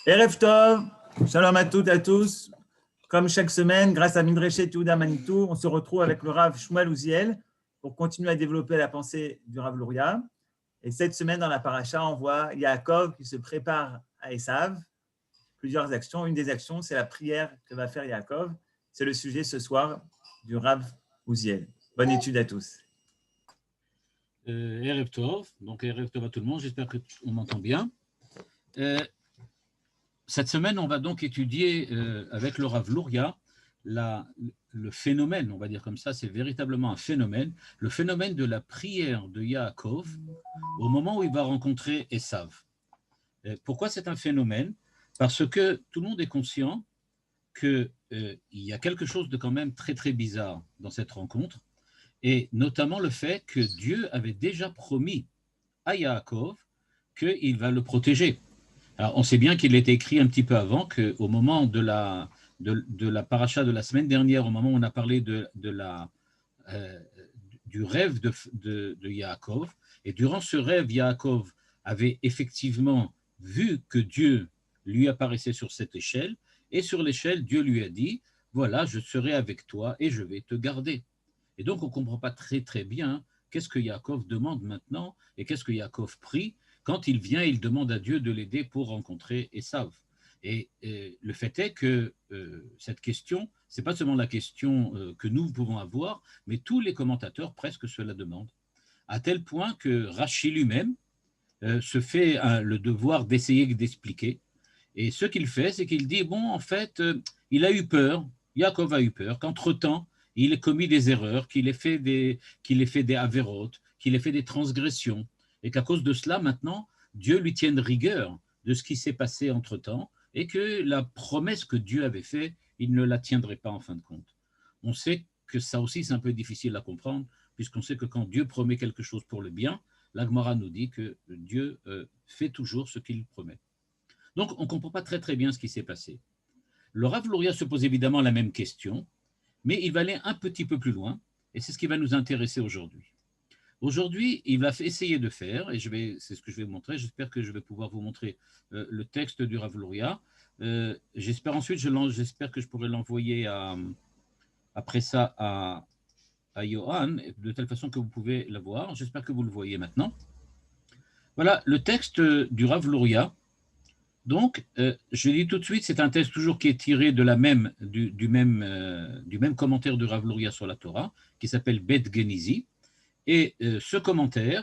Erev Tov, shalom à toutes et à tous. Comme chaque semaine, grâce à Midreshet Yehuda Manitou, on se retrouve avec le Rav Shmuel Uziel pour continuer à développer la pensée du Rav Luria. Et cette semaine, dans la paracha, on voit Yaakov qui se prépare à Esav. Plusieurs actions. Une des actions, c'est la prière que va faire Yaakov. C'est le sujet ce soir du Rav Uziel. Bonne étude à tous. Erev Tov, donc Erev Tov à tout le monde, j'espère qu'on m'entend bien. Cette semaine, on va donc étudier avec le Rav Luria le phénomène, on va dire comme ça, c'est véritablement un phénomène, le phénomène de la prière de Yaakov au moment où il va rencontrer Esav. Pourquoi c'est un phénomène? Parce que tout le monde est conscient qu'il y a quelque chose de quand même très très bizarre dans cette rencontre, et notamment le fait que Dieu avait déjà promis à Yaakov qu'il va le protéger. Alors, on sait bien qu'il était écrit un petit peu avant, qu'au moment de la paracha de la semaine dernière, au moment où on a parlé du rêve de Yaakov, et durant ce rêve, Yaakov avait effectivement vu que Dieu lui apparaissait sur cette échelle, et sur l'échelle, Dieu lui a dit, voilà, je serai avec toi et je vais te garder. Et donc, on ne comprend pas très très bien qu'est-ce que Yaakov demande maintenant et qu'est-ce que Yaakov prie quand il vient, il demande à Dieu de l'aider pour rencontrer Esav. Et le fait est que cette question, ce n'est pas seulement la question que nous pouvons avoir, mais tous les commentateurs presque se la demandent. À tel point que Rashi lui-même se fait le devoir d'essayer d'expliquer. Et ce qu'il fait, c'est qu'il dit, bon, en fait, il a eu peur, Yaakov a eu peur, qu'entre-temps, il ait commis des erreurs, qu'il ait fait des avérotes, qu'il ait fait des transgressions, et qu'à cause de cela, maintenant, Dieu lui tienne rigueur de ce qui s'est passé entre-temps, et que la promesse que Dieu avait faite, il ne la tiendrait pas en fin de compte. On sait que ça aussi, c'est un peu difficile à comprendre, puisqu'on sait que quand Dieu promet quelque chose pour le bien, la Gemara nous dit que Dieu fait toujours ce qu'il promet. Donc, on ne comprend pas très très bien ce qui s'est passé. Le Rav Luria se pose évidemment la même question, mais il va aller un petit peu plus loin, et c'est ce qui va nous intéresser aujourd'hui. Aujourd'hui, il va essayer de faire, et c'est ce que je vais vous montrer, j'espère que je vais pouvoir vous montrer le texte du Rav Luria. J'espère ensuite, j'espère que je pourrai l'envoyer après ça à Johan, de telle façon que vous pouvez la voir. J'espère que vous le voyez maintenant. Voilà, le texte du Rav Luria. Donc, je dis tout de suite, c'est un texte toujours qui est tiré de du même commentaire de Rav Luria sur la Torah, qui s'appelle Bet Genizi. Et ce commentaire,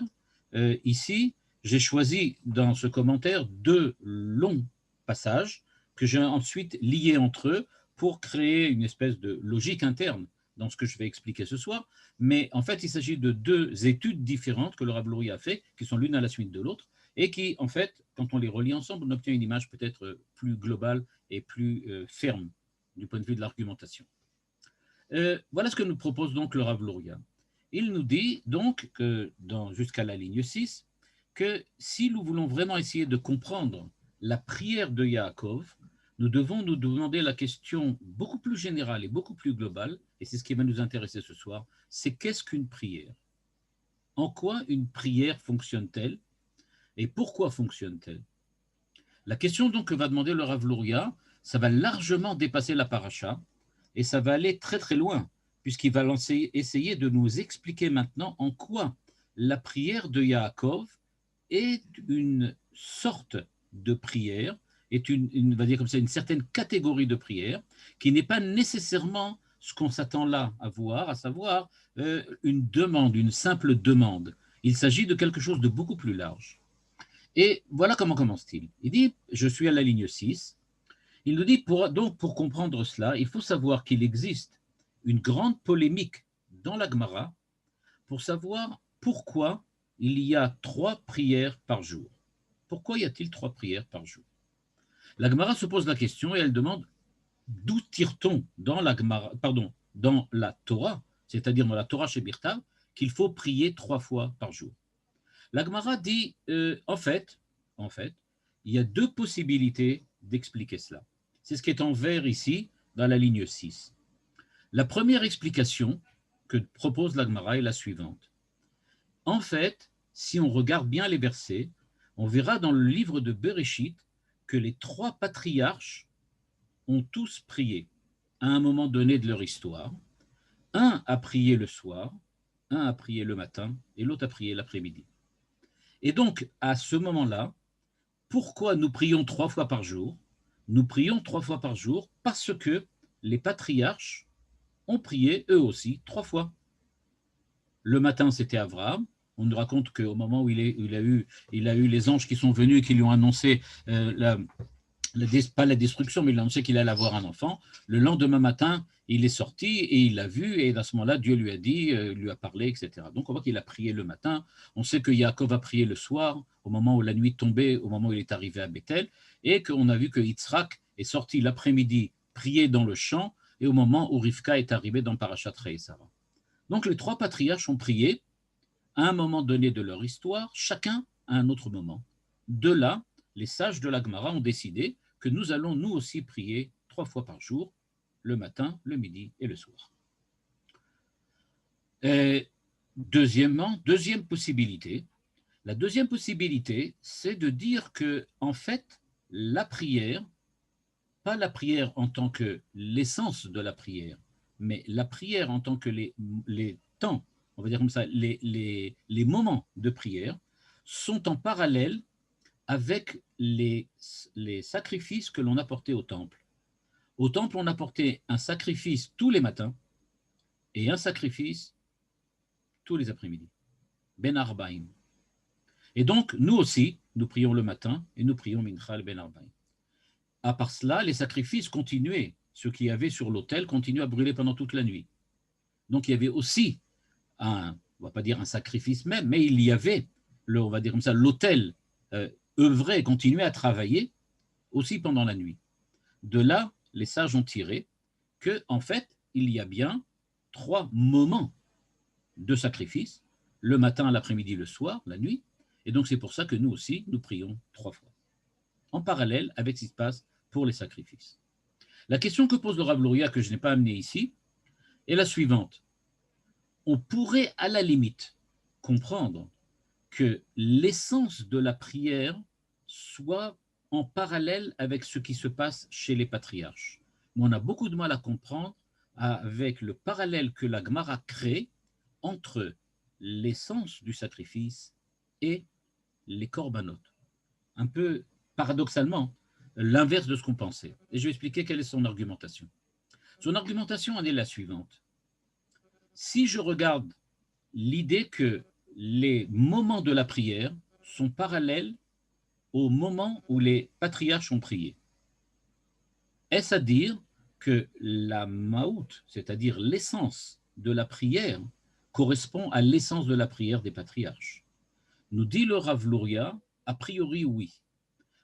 ici, j'ai choisi dans ce commentaire 2 longs passages que j'ai ensuite liés entre eux pour créer une espèce de logique interne dans ce que je vais expliquer ce soir. Mais en fait, il s'agit de 2 études différentes que le Rav Luria a fait, qui sont l'une à la suite de l'autre, et qui, en fait, quand on les relie ensemble, on obtient une image peut-être plus globale et plus ferme du point de vue de l'argumentation. Voilà ce que nous propose donc le Rav Luria. Il nous dit donc que jusqu'à la ligne 6, que si nous voulons vraiment essayer de comprendre la prière de Yaakov, nous devons nous demander la question beaucoup plus générale et beaucoup plus globale, et c'est ce qui va nous intéresser ce soir, c'est qu'est-ce qu'une prière? En quoi une prière fonctionne-t-elle? Et pourquoi fonctionne-t-elle? La question donc que va demander le Rav Luria, ça va largement dépasser la paracha, et ça va aller très très loin, puisqu'il va essayer de nous expliquer maintenant en quoi la prière de Yaakov est une sorte de prière, est on va dire comme ça, une certaine catégorie de prière, qui n'est pas nécessairement ce qu'on s'attend là à voir, à savoir une demande, une simple demande. Il s'agit de quelque chose de beaucoup plus large. Et voilà comment commence-t-il. Il dit, je suis à la ligne 6, il nous dit, donc pour comprendre cela, il faut savoir qu'il existe une grande polémique dans la Gemara pour savoir pourquoi il y a 3 prières par jour. Pourquoi y a-t-il 3 prières par jour? La Gemara se pose la question et elle demande d'où tire-t-on dans la Torah, c'est-à-dire dans la Torah chez Birtav, qu'il faut prier 3 fois par jour. La Gemara dit, en fait, il y a 2 possibilités d'expliquer cela. C'est ce qui est en vert ici, dans la ligne 6. La première explication que propose la Gemara est la suivante. En fait, si on regarde bien les versets, on verra dans le livre de Bereshit que les trois patriarches ont tous prié à un moment donné de leur histoire. Un a prié le soir, un a prié le matin et l'autre a prié l'après-midi. Et donc, à ce moment-là, pourquoi nous prions 3 fois par jour? Nous prions 3 fois par jour parce que les patriarches ont prié eux aussi 3 fois. Le matin, c'était Abraham. On nous raconte qu'au moment où il a eu les anges qui sont venus et qui lui ont annoncé pas la destruction, mais il a annoncé qu'il allait avoir un enfant. Le lendemain matin, il est sorti et il l'a vu, et à ce moment-là, Dieu lui a dit, lui a parlé, etc. Donc on voit qu'il a prié le matin. On sait que Yaakov a prié le soir, au moment où la nuit tombait, au moment où il est arrivé à Bethel, et qu'on a vu que Yitzhak est sorti l'après-midi prier dans le champ, et au moment où Rivka est arrivée dans Parashat Rei Sarah. Donc les trois patriarches ont prié à un moment donné de leur histoire, chacun à un autre moment. De là, les sages de la Gemara ont décidé que nous allons nous aussi prier 3 fois par jour, le matin, le midi et le soir. Et deuxième possibilité, la deuxième possibilité, c'est de dire que, en fait, la prière, pas la prière en tant que l'essence de la prière, mais la prière en tant que les temps, on va dire comme ça, les moments de prière sont en parallèle avec les sacrifices que l'on apportait au temple. Au temple, on apportait un sacrifice tous les matins et un sacrifice tous les après-midi. Ben Arbaïm. Et donc, nous aussi, nous prions le matin et nous prions Mincha Ben Arbaïm. À part cela, les sacrifices continuaient. Ceux qui avaient sur l'autel continuaient à brûler pendant toute la nuit. Donc, il y avait aussi on ne va pas dire un sacrifice même, mais il y avait, on va dire comme ça, l'autel œuvrait, continuait à travailler aussi pendant la nuit. De là, les sages ont tiré que, en fait, il y a bien 3 moments de sacrifice, le matin, l'après-midi, le soir, la nuit, et donc c'est pour ça que nous aussi, nous prions 3 fois, en parallèle avec ce qui se passe pour les sacrifices. La question que pose le Rav Luria, que je n'ai pas amenée ici, est la suivante. On pourrait à la limite comprendre que l'essence de la prière soit en parallèle avec ce qui se passe chez les patriarches. Mais on a beaucoup de mal à comprendre avec le parallèle que la Gemara crée entre l'essence du sacrifice et les korbanot. Un peu paradoxalement, l'inverse de ce qu'on pensait. Et je vais expliquer quelle est son argumentation. Son argumentation en est la suivante. Si je regarde l'idée que les moments de la prière sont parallèles au moment où les patriarches ont prié, est-ce à dire que la maout, c'est-à-dire l'essence de la prière, correspond à l'essence de la prière des patriarches? Nous dit le Rav Luria, a priori oui,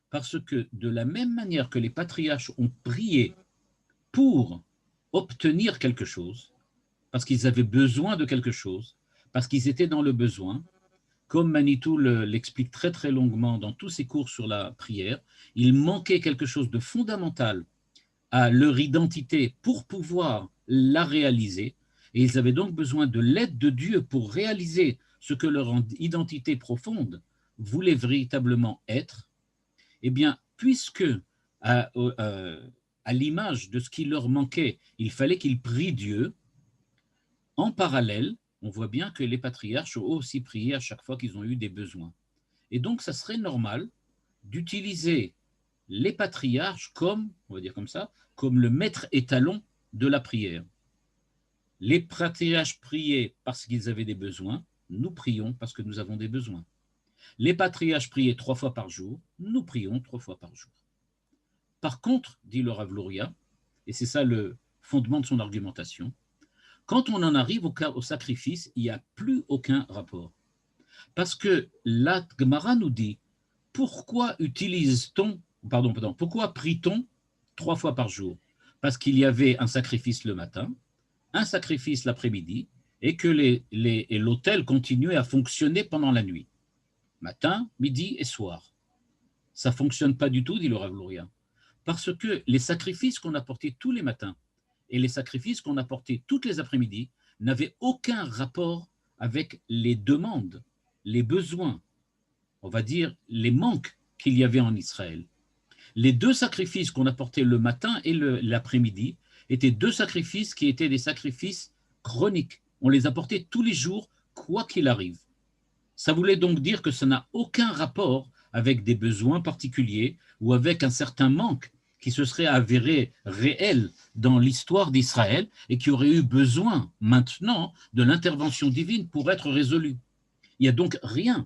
parce que de la même manière que les patriarches ont prié pour obtenir quelque chose, parce qu'ils avaient besoin de quelque chose, parce qu'ils étaient dans le besoin, comme Manitou l'explique très très longuement dans tous ses cours sur la prière, il manquait quelque chose de fondamental à leur identité pour pouvoir la réaliser, et ils avaient donc besoin de l'aide de Dieu pour réaliser ce que leur identité profonde voulait véritablement être. Eh bien, puisque à l'image de ce qui leur manquait, il fallait qu'ils prient Dieu, en parallèle, on voit bien que les patriarches ont aussi prié à chaque fois qu'ils ont eu des besoins. Et donc, ça serait normal d'utiliser les patriarches comme, on va dire comme ça, comme le maître étalon de la prière. Les patriarches priaient parce qu'ils avaient des besoins, nous prions parce que nous avons des besoins. Les patriarches priaient 3 fois par jour, nous prions 3 fois par jour. Par contre, dit le Rav Luria, et c'est ça le fondement de son argumentation, quand on en arrive au sacrifice, il n'y a plus aucun rapport. Parce que la Gemara nous dit, pourquoi prie-t-on 3 fois par jour? Parce qu'il y avait un sacrifice le matin, un sacrifice l'après-midi, et que l'autel continuait à fonctionner pendant la nuit. Matin, midi et soir. Ça ne fonctionne pas du tout, dit le Rav Luria. Parce que les sacrifices qu'on apportait tous les matins et les sacrifices qu'on apportait toutes les après-midi n'avaient aucun rapport avec les demandes, les besoins, on va dire les manques qu'il y avait en Israël. Les deux sacrifices qu'on apportait le matin et l'après-midi étaient deux sacrifices qui étaient des sacrifices chroniques. On les apportait tous les jours, quoi qu'il arrive. Ça voulait donc dire que ça n'a aucun rapport avec des besoins particuliers ou avec un certain manque qui se serait avéré réel dans l'histoire d'Israël et qui aurait eu besoin maintenant de l'intervention divine pour être résolu. Il n'y a donc rien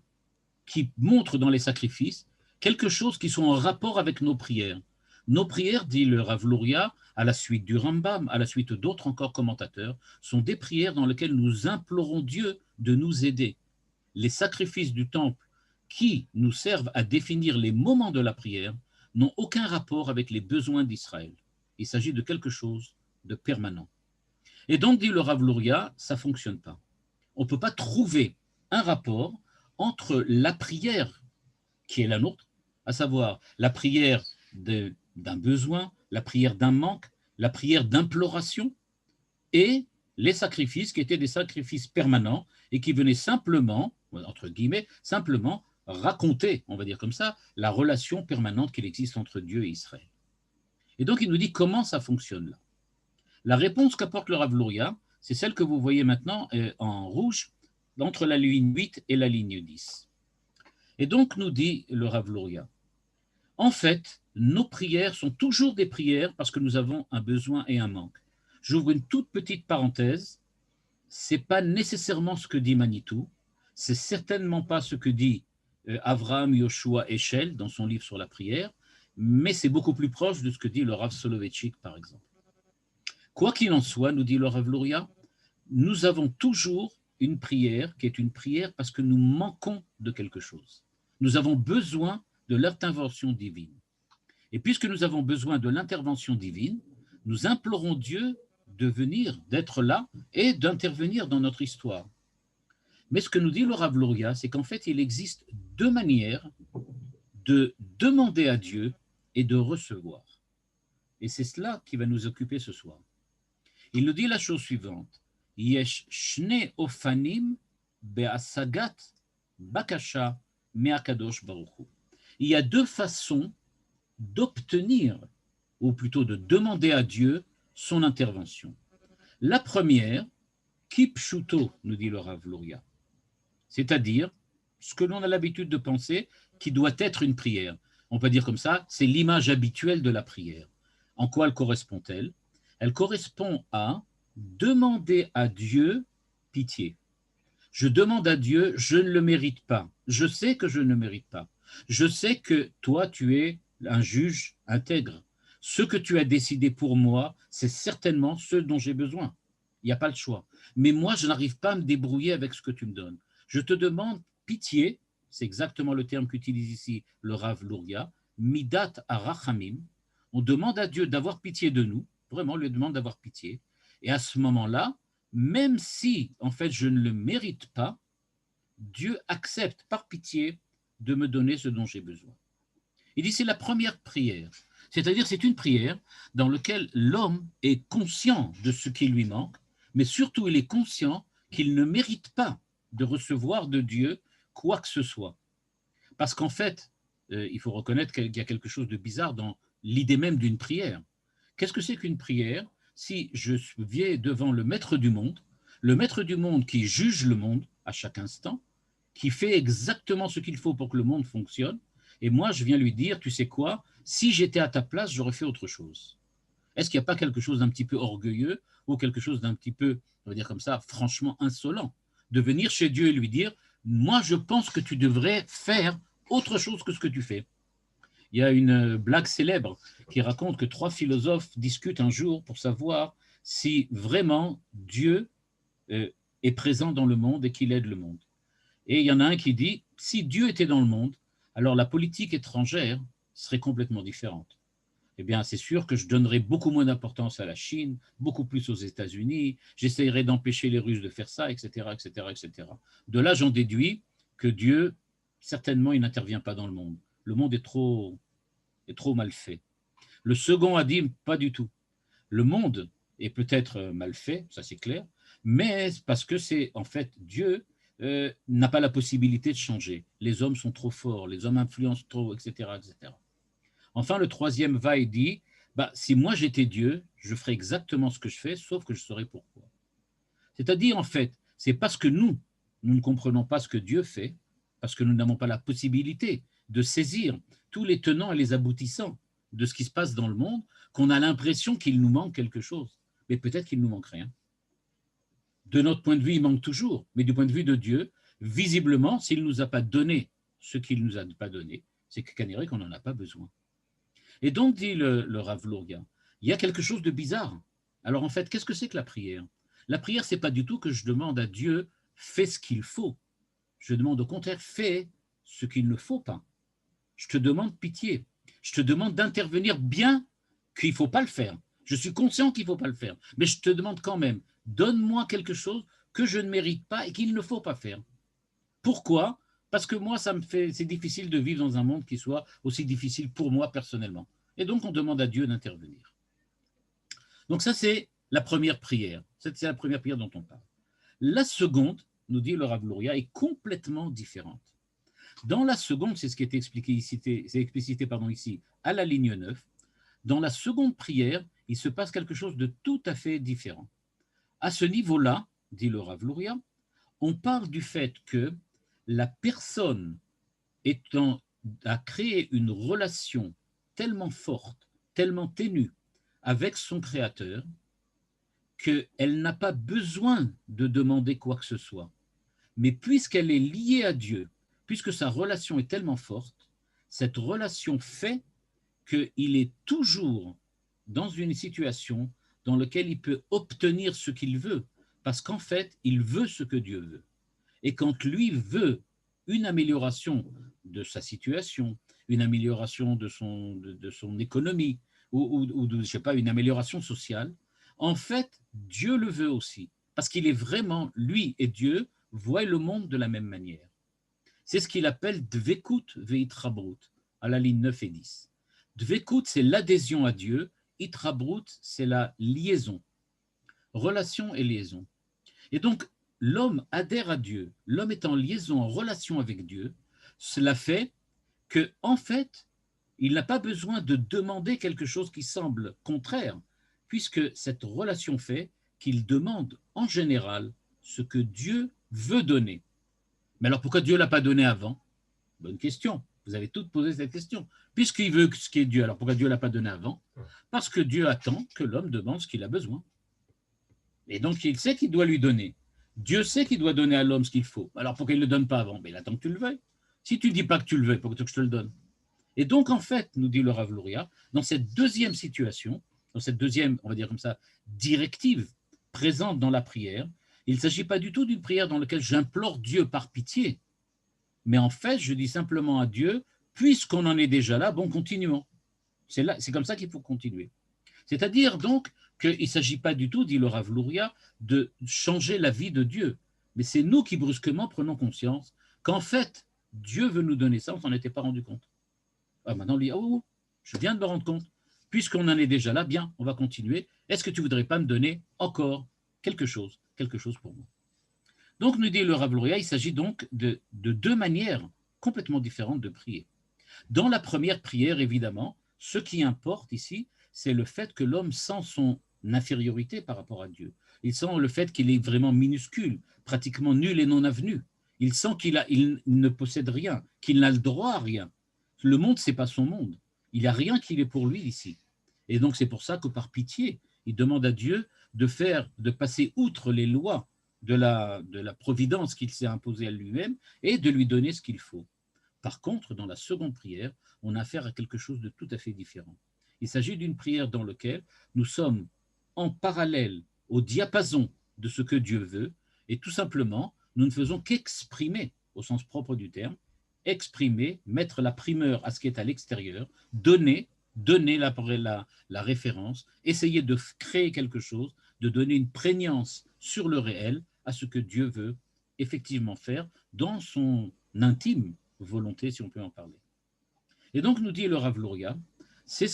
qui montre dans les sacrifices quelque chose qui soit en rapport avec nos prières. Nos prières, dit le Rav Luria, à la suite du Rambam, à la suite d'autres encore commentateurs, sont des prières dans lesquelles nous implorons Dieu de nous aider. Les sacrifices du temple qui nous servent à définir les moments de la prière n'ont aucun rapport avec les besoins d'Israël. Il s'agit de quelque chose de permanent. Et donc, dit le Rav Luria, ça ne fonctionne pas. On ne peut pas trouver un rapport entre la prière qui est la nôtre, à savoir la prière d'un besoin, la prière d'un manque, la prière d'imploration, et les sacrifices qui étaient des sacrifices permanents et qui venaient simplement, entre guillemets, simplement raconter, on va dire comme ça, la relation permanente qu'il existe entre Dieu et Israël. Et donc il nous dit comment ça fonctionne là. La réponse qu'apporte le Rav Luria, c'est celle que vous voyez maintenant en rouge, entre la ligne 8 et la ligne 10. Et donc nous dit le Rav Luria, en fait, nos prières sont toujours des prières parce que nous avons un besoin et un manque. J'ouvre une toute petite parenthèse, ce n'est pas nécessairement ce que dit Manitou, c'est certainement pas ce que dit Avraham Yoshua Eshel dans son livre sur la prière, mais c'est beaucoup plus proche de ce que dit le Rav Soloveitchik par exemple. Quoi qu'il en soit, nous dit le Rav Luria, nous avons toujours une prière qui est une prière parce que nous manquons de quelque chose. Nous avons besoin de l'intervention divine. Et puisque nous avons besoin de l'intervention divine, nous implorons Dieu de venir, d'être là et d'intervenir dans notre histoire. Mais ce que nous dit le Rav Luria, c'est qu'en fait, il existe deux manières de demander à Dieu et de recevoir. Et c'est cela qui va nous occuper ce soir. Il nous dit la chose suivante. Yesh shne ofanim be'asagat bakasha me'akadosh baruch hu. Il y a deux façons d'obtenir, ou plutôt de demander à Dieu son intervention. La première, kipshuto, nous dit le Rav Luria, c'est-à-dire ce que l'on a l'habitude de penser qui doit être une prière. On peut dire comme ça, c'est l'image habituelle de la prière. En quoi elle correspond-elle? Elle correspond à demander à Dieu pitié. Je demande à Dieu, je ne le mérite pas. Je sais que je ne le mérite pas. Je sais que toi, tu es un juge intègre. Ce que tu as décidé pour moi, c'est certainement ce dont j'ai besoin. Il n'y a pas le choix. Mais moi, je n'arrive pas à me débrouiller avec ce que tu me donnes. Je te demande pitié, c'est exactement le terme qu'utilise ici le Rav Luria, midat arachamim. On demande à Dieu d'avoir pitié de nous, vraiment, on lui demande d'avoir pitié. Et à ce moment-là, même si, en fait, je ne le mérite pas, Dieu accepte par pitié de me donner ce dont j'ai besoin. Il dit c'est la première prière, c'est-à-dire c'est une prière dans laquelle l'homme est conscient de ce qui lui manque, mais surtout il est conscient qu'il ne mérite pas de recevoir de Dieu quoi que ce soit. Parce qu'en fait, il faut reconnaître qu'il y a quelque chose de bizarre dans l'idée même d'une prière. Qu'est-ce que c'est qu'une prière? Si je viens devant le maître du monde qui juge le monde à chaque instant, qui fait exactement ce qu'il faut pour que le monde fonctionne, et moi je viens lui dire, tu sais quoi, si j'étais à ta place, j'aurais fait autre chose. Est-ce qu'il n'y a pas quelque chose d'un petit peu orgueilleux ou quelque chose d'un petit peu, on va dire comme ça, franchement insolent, de venir chez Dieu et lui dire, moi je pense que tu devrais faire autre chose que ce que tu fais. Il y a une blague célèbre qui raconte que 3 philosophes discutent un jour pour savoir si vraiment Dieu est présent dans le monde et qu'il aide le monde. Et il y en a un qui dit, si Dieu était dans le monde, alors la politique étrangère serait complètement différente. Eh bien, c'est sûr que je donnerais beaucoup moins d'importance à la Chine, beaucoup plus aux États-Unis, j'essayerais d'empêcher les Russes de faire ça, etc., etc., etc. De là, j'en déduis que Dieu, certainement, il n'intervient pas dans le monde. Le monde est trop mal fait. Le second a dit, pas du tout. Le monde est peut-être mal fait, ça c'est clair, mais parce que c'est, en fait, Dieu n'a pas la possibilité de changer. Les hommes sont trop forts, les hommes influencent trop, etc., etc. Enfin, le troisième va et dit, bah, si moi j'étais Dieu, je ferais exactement ce que je fais, sauf que je saurais pourquoi. C'est-à-dire, en fait, c'est parce que nous ne comprenons pas ce que Dieu fait, parce que nous n'avons pas la possibilité de saisir tous les tenants et les aboutissants de ce qui se passe dans le monde, qu'on a l'impression qu'il nous manque quelque chose. Mais peut-être qu'il ne nous manque rien. De notre point de vue, il manque toujours, mais du point de vue de Dieu, visiblement, s'il ne nous a pas donné ce qu'il ne nous a pas donné, c'est que qu'on n'en a pas besoin. Et donc, dit le Rav Lourga, il y a quelque chose de bizarre. Alors en fait, qu'est-ce que c'est que la prière? La prière, ce n'est pas du tout que je demande à Dieu, fais ce qu'il faut. Je demande au contraire, fais ce qu'il ne faut pas. Je te demande pitié. Je te demande d'intervenir bien qu'il ne faut pas le faire. Je suis conscient qu'il ne faut pas le faire, mais je te demande quand même, donne-moi quelque chose que je ne mérite pas et qu'il ne faut pas faire. Pourquoi? Parce que moi, c'est difficile de vivre dans un monde qui soit aussi difficile pour moi personnellement. Et donc, on demande à Dieu d'intervenir. Donc ça, c'est la première prière. C'est la première prière dont on parle. La seconde, nous dit le Rav Luria, est complètement différente. Dans la seconde, c'est ce qui est expliqué ici, c'est explicité ici, à la ligne 9, dans la seconde prière, il se passe quelque chose de tout à fait différent. À ce niveau-là, dit le Rav Luria, on parle du fait que la personne a créé une relation tellement forte, tellement ténue avec son Créateur, qu'elle n'a pas besoin de demander quoi que ce soit. Mais puisqu'elle est liée à Dieu, puisque sa relation est tellement forte, cette relation fait qu'il est toujours dans une situation dans laquelle il peut obtenir ce qu'il veut, parce qu'en fait, il veut ce que Dieu veut. Et quand lui veut une amélioration de sa situation, une amélioration de son économie, ou je sais pas, une amélioration sociale, en fait, Dieu le veut aussi, parce qu'il est vraiment, lui et Dieu, voient le monde de la même manière. C'est ce qu'il appelle Dvekut veitrabrut, à la ligne 9 et 10. Dvekut, c'est l'adhésion à Dieu, Itrabrut, c'est la liaison, relation et liaison. Et donc, l'homme adhère à Dieu, l'homme est en liaison, en relation avec Dieu, cela fait que, en fait, il n'a pas besoin de demander quelque chose qui semble contraire, puisque cette relation fait qu'il demande en général ce que Dieu veut donner. Mais alors pourquoi Dieu ne l'a pas donné avant? Bonne question. Vous avez toutes posé cette question. Puisqu'il veut ce qui est Dieu, alors pourquoi Dieu ne l'a pas donné avant? Parce que Dieu attend que l'homme demande ce qu'il a besoin. Et donc il sait qu'il doit lui donner. Dieu sait qu'il doit donner à l'homme ce qu'il faut. Alors pourquoi il ne le donne pas avant? Mais il attend que tu le veuilles. Si tu ne dis pas que tu le veux, pourquoi tu veux que je te le donne? Et donc en fait, nous dit le Rav Luria, dans cette deuxième situation, dans cette deuxième, on va dire comme ça, directive présente dans la prière, il ne s'agit pas du tout d'une prière dans laquelle j'implore Dieu par pitié, mais en fait, je dis simplement à Dieu, puisqu'on en est déjà là, bon, continuons. C'est comme ça qu'il faut continuer. C'est-à-dire donc qu'il ne s'agit pas du tout, dit le Rav Luria, de changer la vie de Dieu, mais c'est nous qui brusquement prenons conscience qu'en fait, Dieu veut nous donner ça, on ne s'en était pas rendu compte. Ah, maintenant, on dit, oh, je viens de me rendre compte. Puisqu'on en est déjà là, bien, on va continuer. Est-ce que tu ne voudrais pas me donner encore quelque chose pour moi? Donc, nous dit le Rav Luria, il s'agit donc de deux manières complètement différentes de prier. Dans la première prière, évidemment, ce qui importe ici, c'est le fait que l'homme sent son infériorité par rapport à Dieu. Il sent le fait qu'il est vraiment minuscule, pratiquement nul et non avenu. Il sent qu'il ne possède rien, qu'il n'a le droit à rien. Le monde, ce n'est pas son monde. Il n'y a rien qui est pour lui ici. Et donc, c'est pour ça que par pitié, il demande à Dieu de passer outre les lois de la providence qu'il s'est imposée à lui-même et de lui donner ce qu'il faut. Par contre, dans la seconde prière, on a affaire à quelque chose de tout à fait différent. Il s'agit d'une prière dans laquelle nous sommes en parallèle au diapason de ce que Dieu veut, et tout simplement, nous ne faisons qu'exprimer, au sens propre du terme, exprimer, mettre la primeur à ce qui est à l'extérieur, donner la référence, essayer de créer quelque chose, de donner une prégnance sur le réel à ce que Dieu veut effectivement faire dans son intime volonté, si on peut en parler. Et donc, nous dit le Rav Luria, c'est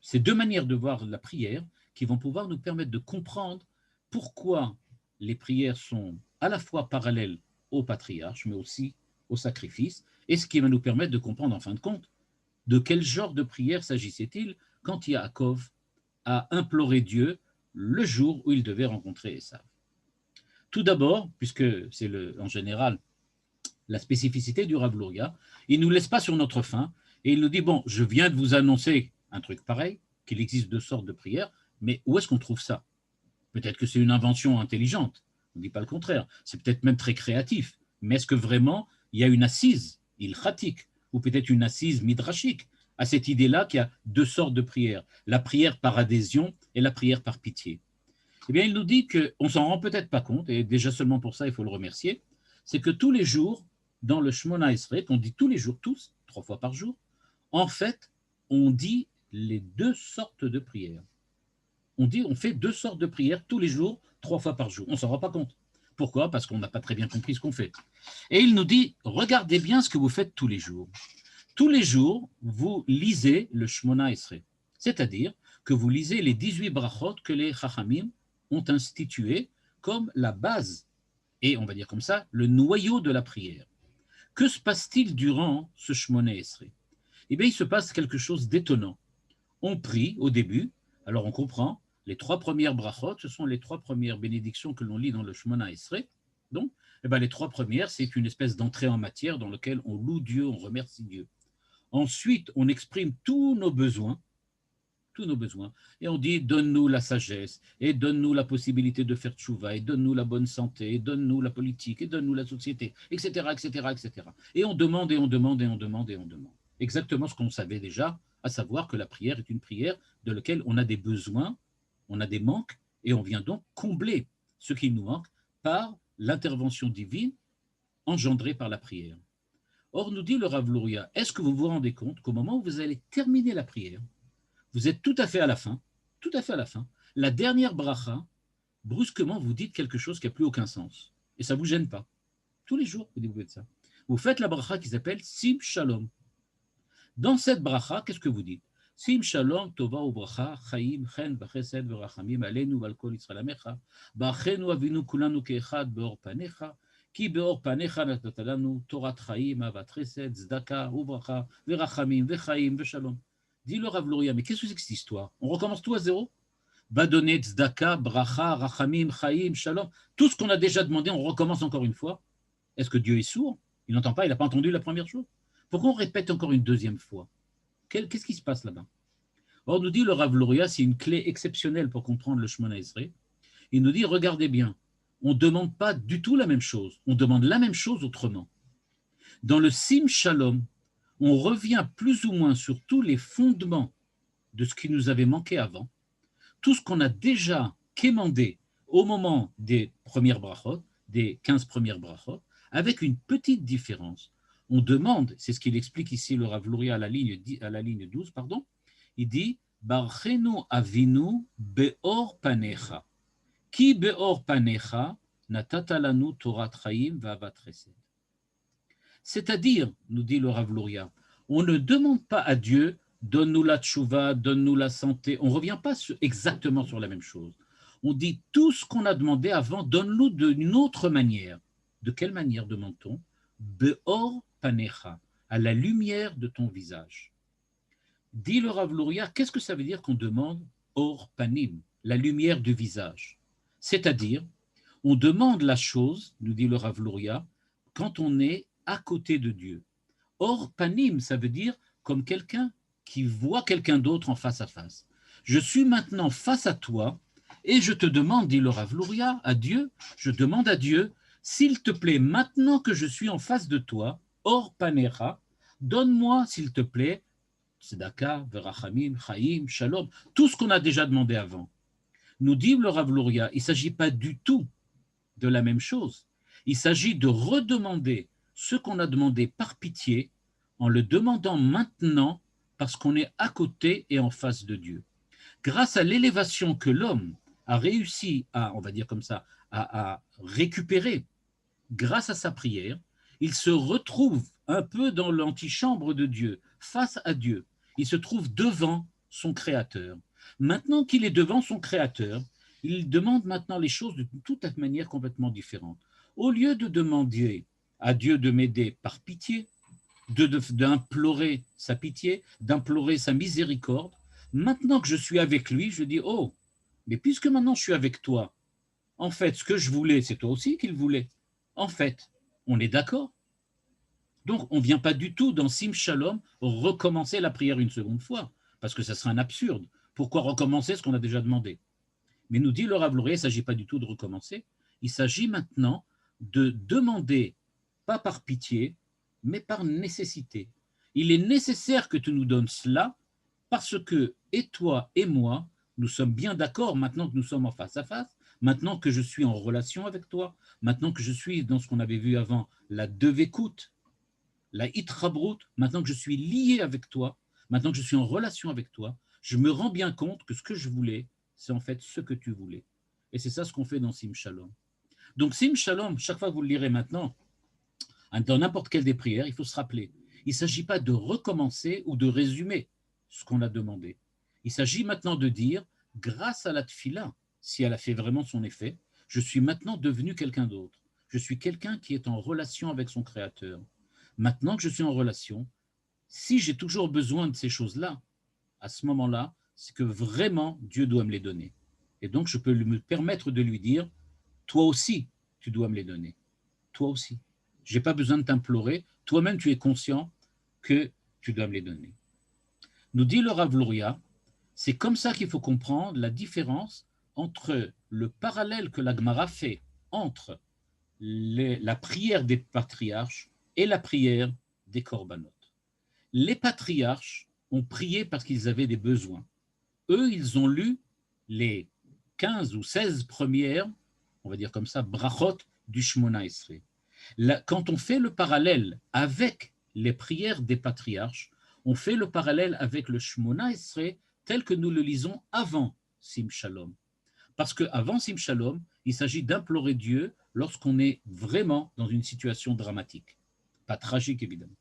ces deux manières de voir la prière qui vont pouvoir nous permettre de comprendre pourquoi les prières sont à la fois parallèles au patriarche, mais aussi au sacrifice, et ce qui va nous permettre de comprendre, en fin de compte, de quel genre de prière s'agissait-il quand Yaakov a imploré Dieu le jour où il devait rencontrer Esav. Tout d'abord, puisque c'est en général la spécificité du Rav Luria, il ne nous laisse pas sur notre faim et il nous dit, bon, je viens de vous annoncer un truc pareil, qu'il existe deux sortes de prières, mais où est-ce qu'on trouve ça? Peut-être que c'est une invention intelligente, on ne dit pas le contraire, c'est peut-être même très créatif, mais est-ce que vraiment il y a une assise, ilchatique, ou peut-être une assise midrashique, à cette idée-là qu'il y a deux sortes de prières, la prière par adhésion et la prière par pitié? Eh bien, il nous dit qu'on ne s'en rend peut-être pas compte, et déjà seulement pour ça, il faut le remercier, c'est que tous les jours, dans le Shmona Esrei, on dit tous les jours, tous, 3 fois par jour, en fait, on dit les deux sortes de prières. On fait deux sortes de prières tous les jours, 3 fois par jour. On ne s'en rend pas compte. Pourquoi? Parce qu'on n'a pas très bien compris ce qu'on fait. Et il nous dit, regardez bien ce que vous faites tous les jours. Tous les jours, vous lisez le Shmona Esrei, c'est-à-dire que vous lisez les 18 brachot que les Chachamim ont institués comme la base, et on va dire comme ça, le noyau de la prière. Que se passe-t-il durant ce Shmona Esrei? Eh bien, il se passe quelque chose d'étonnant. On prie au début, alors on comprend, les 3 premières brachot, ce sont les 3 premières bénédictions que l'on lit dans le Shmona Esrei. Donc, eh bien, les 3 premières, c'est une espèce d'entrée en matière dans laquelle on loue Dieu, on remercie Dieu. Ensuite, on exprime tous nos besoins, et on dit donne-nous la sagesse, et donne-nous la possibilité de faire tchouva, et donne-nous la bonne santé, et donne-nous la politique, et donne-nous la société, etc., etc., etc. Et on demande, et on demande, et on demande, et on demande. Exactement ce qu'on savait déjà, à savoir que la prière est une prière de laquelle on a des besoins, on a des manques, et on vient donc combler ce qui nous manque par l'intervention divine engendrée par la prière. Or, nous dit le Rav Luria, est-ce que vous vous rendez compte qu'au moment où vous allez terminer la prière, vous êtes tout à fait à la fin, la dernière bracha, brusquement, vous dites quelque chose qui n'a plus aucun sens. Et ça ne vous gêne pas. Tous les jours, vous faites ça. Vous faites la bracha qui s'appelle Sim Shalom. Dans cette bracha, qu'est-ce que vous dites? Sim Shalom, Tova u bracha, Chaim, Chen, Vachesed, Verachamim, Alenu, Valkol, Israel Amecha, Bachenu, Avinu, Kulanu, Keechad, Beor Panecha, Ki Beor Panecha, Natatalanu, Torat Chaim, Avat Chesed, Zdaka, Ubracha, Verachamim, Vechaim, Veshalom. Dit le Rav Luria, mais qu'est-ce que c'est que cette histoire? On recommence tout à zéro? Va donner tzedaka, bracha, rachamim, chaim, shalom. Tout ce qu'on a déjà demandé, on recommence encore une fois. Est-ce que Dieu est sourd? Il n'entend pas, il n'a pas entendu la première chose. Pourquoi on répète encore une deuxième fois? Qu'est-ce qui se passe là-bas? Or, nous dit le Rav Luria, c'est une clé exceptionnelle pour comprendre le Shmona Esrei. Il nous dit, regardez bien, on ne demande pas du tout la même chose. On demande la même chose autrement. Dans le Sim Shalom, on revient plus ou moins sur tous les fondements de ce qui nous avait manqué avant, tout ce qu'on a déjà quémandé au moment des premières brachot, des 15 premières brachot, avec une petite différence. On demande, c'est ce qu'il explique ici le Rav Luria à la ligne 12, pardon, il dit Barchenu avinu beor panecha. Ki beor panecha natatalanu torat chaim va'avat chesed. C'est-à-dire, nous dit le Rav Luria, on ne demande pas à Dieu donne-nous la tchouva, donne-nous la santé. On ne revient pas exactement sur la même chose. On dit tout ce qu'on a demandé avant, donne-nous d'une autre manière. De quelle manière demande-t-on? Beor panecha, à la lumière de ton visage. Dit le Rav Luria, qu'est-ce que ça veut dire qu'on demande or panim, la lumière du visage? C'est-à-dire, on demande la chose, nous dit le Rav Luria, quand on est à côté de Dieu. Or panim, ça veut dire comme quelqu'un qui voit quelqu'un d'autre en face à face. Je suis maintenant face à toi et je te demande, dit le Rav Luria, à Dieu, je demande à Dieu, s'il te plaît, maintenant que je suis en face de toi, or panecha, donne-moi, s'il te plaît, tzedaka, verachamim, chaim, shalom, tout ce qu'on a déjà demandé avant. Nous dit le Rav Luria, il ne s'agit pas du tout de la même chose. Il s'agit de redemander ce qu'on a demandé par pitié en le demandant maintenant parce qu'on est à côté et en face de Dieu. Grâce à l'élévation que l'homme a réussi à, on va dire comme ça, à récupérer grâce à sa prière, il se retrouve un peu dans l'antichambre de Dieu, face à Dieu. Il se trouve devant son Créateur. Maintenant qu'il est devant son Créateur, il demande maintenant les choses de toute manière complètement différente. Au lieu de demander à Dieu de m'aider par pitié, d'implorer sa pitié, d'implorer sa miséricorde. Maintenant que je suis avec lui, je dis, oh, mais puisque maintenant je suis avec toi, en fait, ce que je voulais, c'est toi aussi qu'il voulait. En fait, on est d'accord. Donc, on ne vient pas du tout dans Sim Shalom recommencer la prière une seconde fois, parce que ça serait un absurde. Pourquoi recommencer ce qu'on a déjà demandé? Mais nous dit le Rav Luria, il ne s'agit pas du tout de recommencer, il s'agit maintenant de demander, pas par pitié, mais par nécessité. Il est nécessaire que tu nous donnes cela, parce que, et toi et moi, nous sommes bien d'accord maintenant que nous sommes en face à face, maintenant que je suis en relation avec toi, maintenant que je suis dans ce qu'on avait vu avant, la devekut, la hitrabrut, maintenant que je suis lié avec toi, maintenant que je suis en relation avec toi, je me rends bien compte que ce que je voulais, c'est en fait ce que tu voulais. Et c'est ça ce qu'on fait dans Sim Shalom. Donc Sim Shalom, chaque fois que vous le lirez maintenant, dans n'importe quelle des prières, il faut se rappeler, il ne s'agit pas de recommencer ou de résumer ce qu'on a demandé. Il s'agit maintenant de dire, grâce à la tfila, si elle a fait vraiment son effet, je suis maintenant devenu quelqu'un d'autre. Je suis quelqu'un qui est en relation avec son Créateur. Maintenant que je suis en relation, si j'ai toujours besoin de ces choses-là, à ce moment-là, c'est que vraiment Dieu doit me les donner. Et donc, je peux me permettre de lui dire, toi aussi, tu dois me les donner. Toi aussi. Je n'ai pas besoin de t'implorer. Toi-même, tu es conscient que tu dois me les donner. Nous dit le Rav Luria, c'est comme ça qu'il faut comprendre la différence entre le parallèle que la Gemara fait entre la prière des patriarches et la prière des corbanotes. Les patriarches ont prié parce qu'ils avaient des besoins. Eux, ils ont lu les 15 ou 16 premières, on va dire comme ça, brachot du Shmona Esrei. Quand on fait le parallèle avec les prières des patriarches, on fait le parallèle avec le Shmona Esrei tel que nous le lisons avant Sim Shalom. Parce qu'avant Sim Shalom, il s'agit d'implorer Dieu lorsqu'on est vraiment dans une situation dramatique. Pas tragique, évidemment.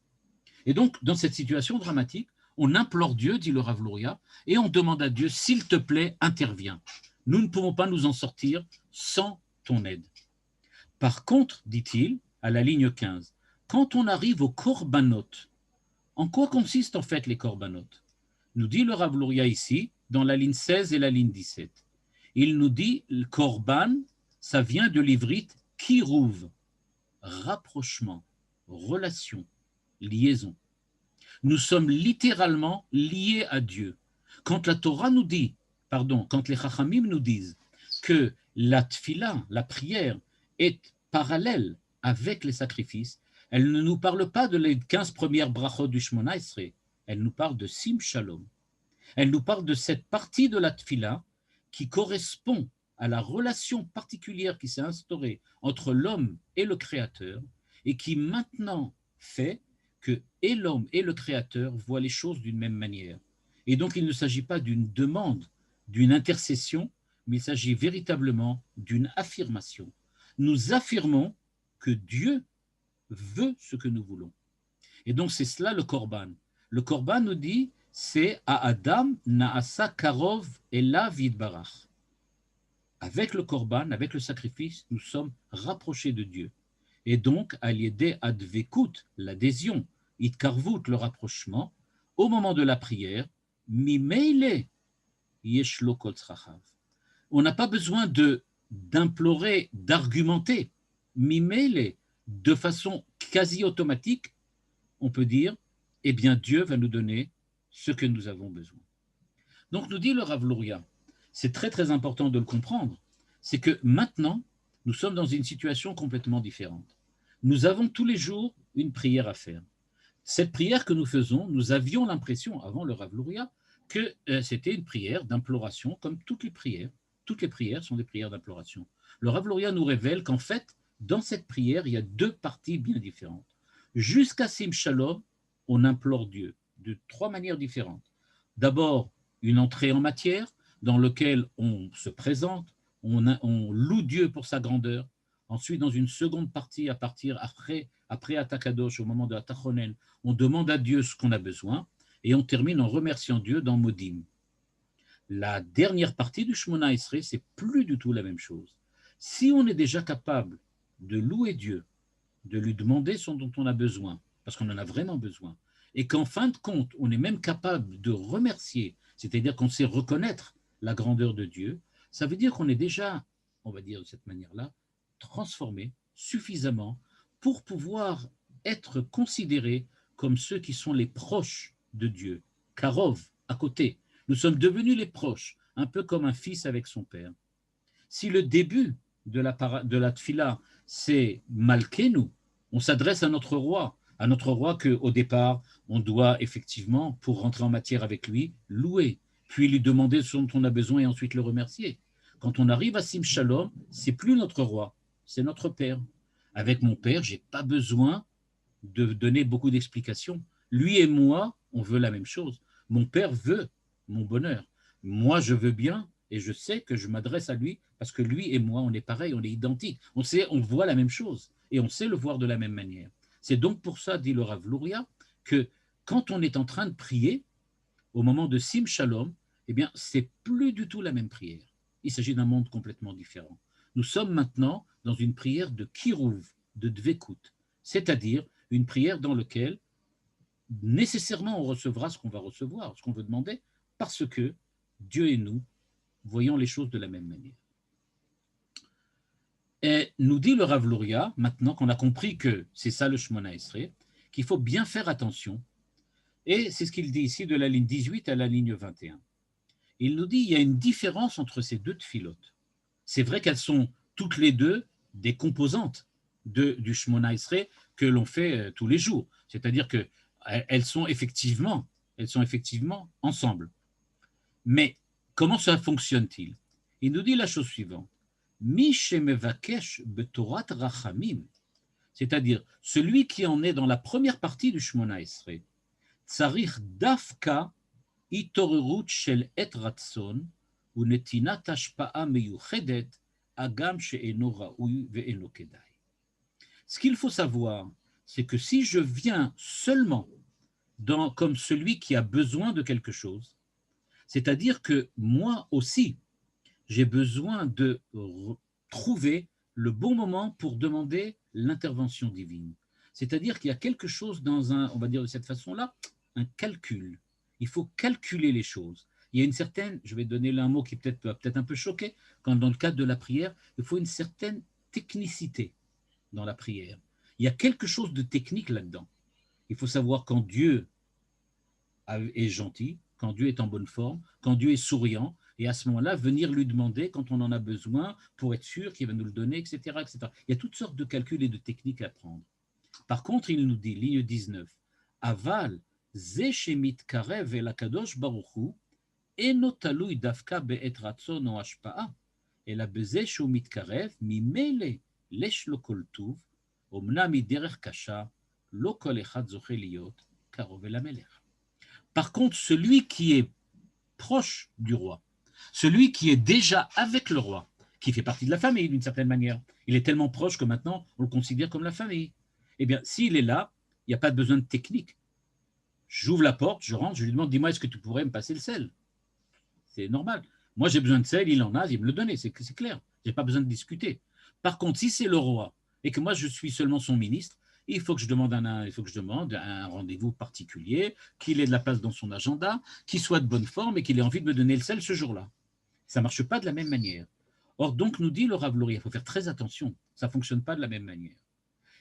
Et donc, dans cette situation dramatique, on implore Dieu, dit le Rav Luria, et on demande à Dieu, s'il te plaît, interviens. Nous ne pouvons pas nous en sortir sans ton aide. Par contre, dit-il, à la ligne 15, quand on arrive aux korbanot, en quoi consistent en fait les korbanot? Nous dit le Rav Luria ici, dans la ligne 16 et la ligne 17. Il nous dit, le korban, ça vient de l'ivrite kirouv, rapprochement, relation, liaison. Nous sommes littéralement liés à Dieu. Quand la Torah nous dit, quand les Chachamim nous disent que la tfila, la prière, est parallèle avec les sacrifices, elle ne nous parle pas de les 15 premières brachot du Shmona Esrei, elle nous parle de Sim Shalom. Elle nous parle de cette partie de la tfila qui correspond à la relation particulière qui s'est instaurée entre l'homme et le Créateur et qui maintenant fait que et l'homme et le Créateur voient les choses d'une même manière. Et donc, il ne s'agit pas d'une demande, d'une intercession, mais il s'agit véritablement d'une affirmation. Nous affirmons que Dieu veut ce que nous voulons. Et donc, c'est cela le Korban. Le Korban nous dit, c'est à Adam Naasa Karov Elav Yitbarach. Avec le Korban, avec le sacrifice, nous sommes rapprochés de Dieu. Et donc, à l'idée advekut, l'adhésion, itkarvut, le rapprochement, au moment de la prière, mimeile yeshlo kol tzrachav. On n'a pas besoin d'implorer, d'argumenter. Mimeile, de façon quasi automatique, on peut dire, eh bien Dieu va nous donner ce que nous avons besoin. Donc nous dit le Rav Luria, c'est très très important de le comprendre, c'est que maintenant, nous sommes dans une situation complètement différente. Nous avons tous les jours une prière à faire. Cette prière que nous faisons, nous avions l'impression, avant le Rav Luria, que c'était une prière d'imploration, comme toutes les prières. Toutes les prières sont des prières d'imploration. Le Rav Luria nous révèle qu'en fait, dans cette prière, il y a deux parties bien différentes. Jusqu'à Sim Shalom, on implore Dieu de trois manières différentes. D'abord, une entrée en matière dans laquelle on se présente, on loue Dieu pour sa grandeur. Ensuite, dans une seconde partie, à partir après Atakadosh, au moment de Atachonen, on demande à Dieu ce qu'on a besoin et on termine en remerciant Dieu dans Modim. La dernière partie du Shmona Esrei, c'est plus du tout la même chose. Si on est déjà capable de louer Dieu, de lui demander ce dont on a besoin, parce qu'on en a vraiment besoin, et qu'en fin de compte, on est même capable de remercier, c'est-à-dire qu'on sait reconnaître la grandeur de Dieu, ça veut dire qu'on est déjà, on va dire de cette manière-là, transformé suffisamment pour pouvoir être considérés comme ceux qui sont les proches de Dieu, Karov, à côté. Nous sommes devenus les proches, un peu comme un fils avec son père. Si le début de la tfila, c'est Malkenu, on s'adresse à notre roi qu'au départ, on doit effectivement, pour rentrer en matière avec lui, louer, puis lui demander ce dont on a besoin et ensuite le remercier. Quand on arrive à Sim Shalom, c'est plus notre roi, c'est notre père. Avec mon père, je n'ai pas besoin de donner beaucoup d'explications. Lui et moi, on veut la même chose. Mon père veut mon bonheur. Moi, je veux bien et je sais que je m'adresse à lui parce que lui et moi, on est pareil, on est identiques. On sait, on voit la même chose et on sait le voir de la même manière. C'est donc pour ça, dit le Rav Luria, que quand on est en train de prier, au moment de Sim Shalom, eh bien, c'est plus du tout la même prière. Il s'agit d'un monde complètement différent. Nous sommes maintenant dans une prière de Kirouv, de Dvekut, c'est-à-dire une prière dans laquelle nécessairement on recevra ce qu'on va recevoir, ce qu'on veut demander, parce que Dieu et nous voyons les choses de la même manière. Et nous dit le Rav Luria, maintenant qu'on a compris que c'est ça le Shemona Esrei, qu'il faut bien faire attention, et c'est ce qu'il dit ici de la ligne 18 à la ligne 21. Il nous dit qu'il y a une différence entre ces deux tfilotes. C'est vrai qu'elles sont toutes les deux des composantes du Shemona Esrei que l'on fait tous les jours. C'est-à-dire qu'elles sont effectivement ensemble. Mais comment ça fonctionne-t-il? Il nous dit la chose suivante. Mi shemevakesh betorat rachamim, c'est-à-dire celui qui en est dans la première partie du Shemona Esrei, tsarich dafka itorerut shel et ratzon unetinat hashpa'a meyuchedet agam she'eno ra'ui ve'eno kedai. Ce qu'il faut savoir, c'est que si je viens seulement comme celui qui a besoin de quelque chose, c'est-à-dire que moi aussi, j'ai besoin de trouver le bon moment pour demander l'intervention divine. C'est-à-dire qu'il y a quelque chose dans on va dire de cette façon-là, un calcul. Il faut calculer les choses. Il y a une certaine, je vais donner là un mot qui peut-être un peu choqué, quand dans le cadre de la prière, il faut une certaine technicité dans la prière. Il y a quelque chose de technique là-dedans. Il faut savoir quand Dieu est gentil, quand Dieu est en bonne forme, quand Dieu est souriant, et à ce moment-là, venir lui demander quand on en a besoin pour être sûr qu'il va nous le donner, etc., etc. Il y a toutes sortes de calculs et de techniques à prendre. Par contre, il nous dit, ligne 19, Aval, ze shemit karev el akadosh baruchu, eno talui dafka be'et ratzon o hashpa'a, ela beze shu mitkarev mimele lesh lo kol tuv, omna miderech kasha, lo kol echad zoche liot, karov el hamelech. Par contre, celui qui est proche du roi, celui qui est déjà avec le roi, qui fait partie de la famille d'une certaine manière, il est tellement proche que maintenant on le considère comme la famille. Eh bien, s'il est là, il n'y a pas besoin de technique. J'ouvre la porte, je rentre, je lui demande, dis-moi, est-ce que tu pourrais me passer le sel? C'est normal. Moi, j'ai besoin de sel, il en a, il me le donne, c'est clair. Je n'ai pas besoin de discuter. Par contre, si c'est le roi et que moi, je suis seulement son ministre, il faut que je demande un rendez-vous particulier, qu'il ait de la place dans son agenda, qu'il soit de bonne forme et qu'il ait envie de me donner le sel ce jour-là. Ça ne marche pas de la même manière. Or, donc, nous dit le Rav Luria, il faut faire très attention, ça ne fonctionne pas de la même manière.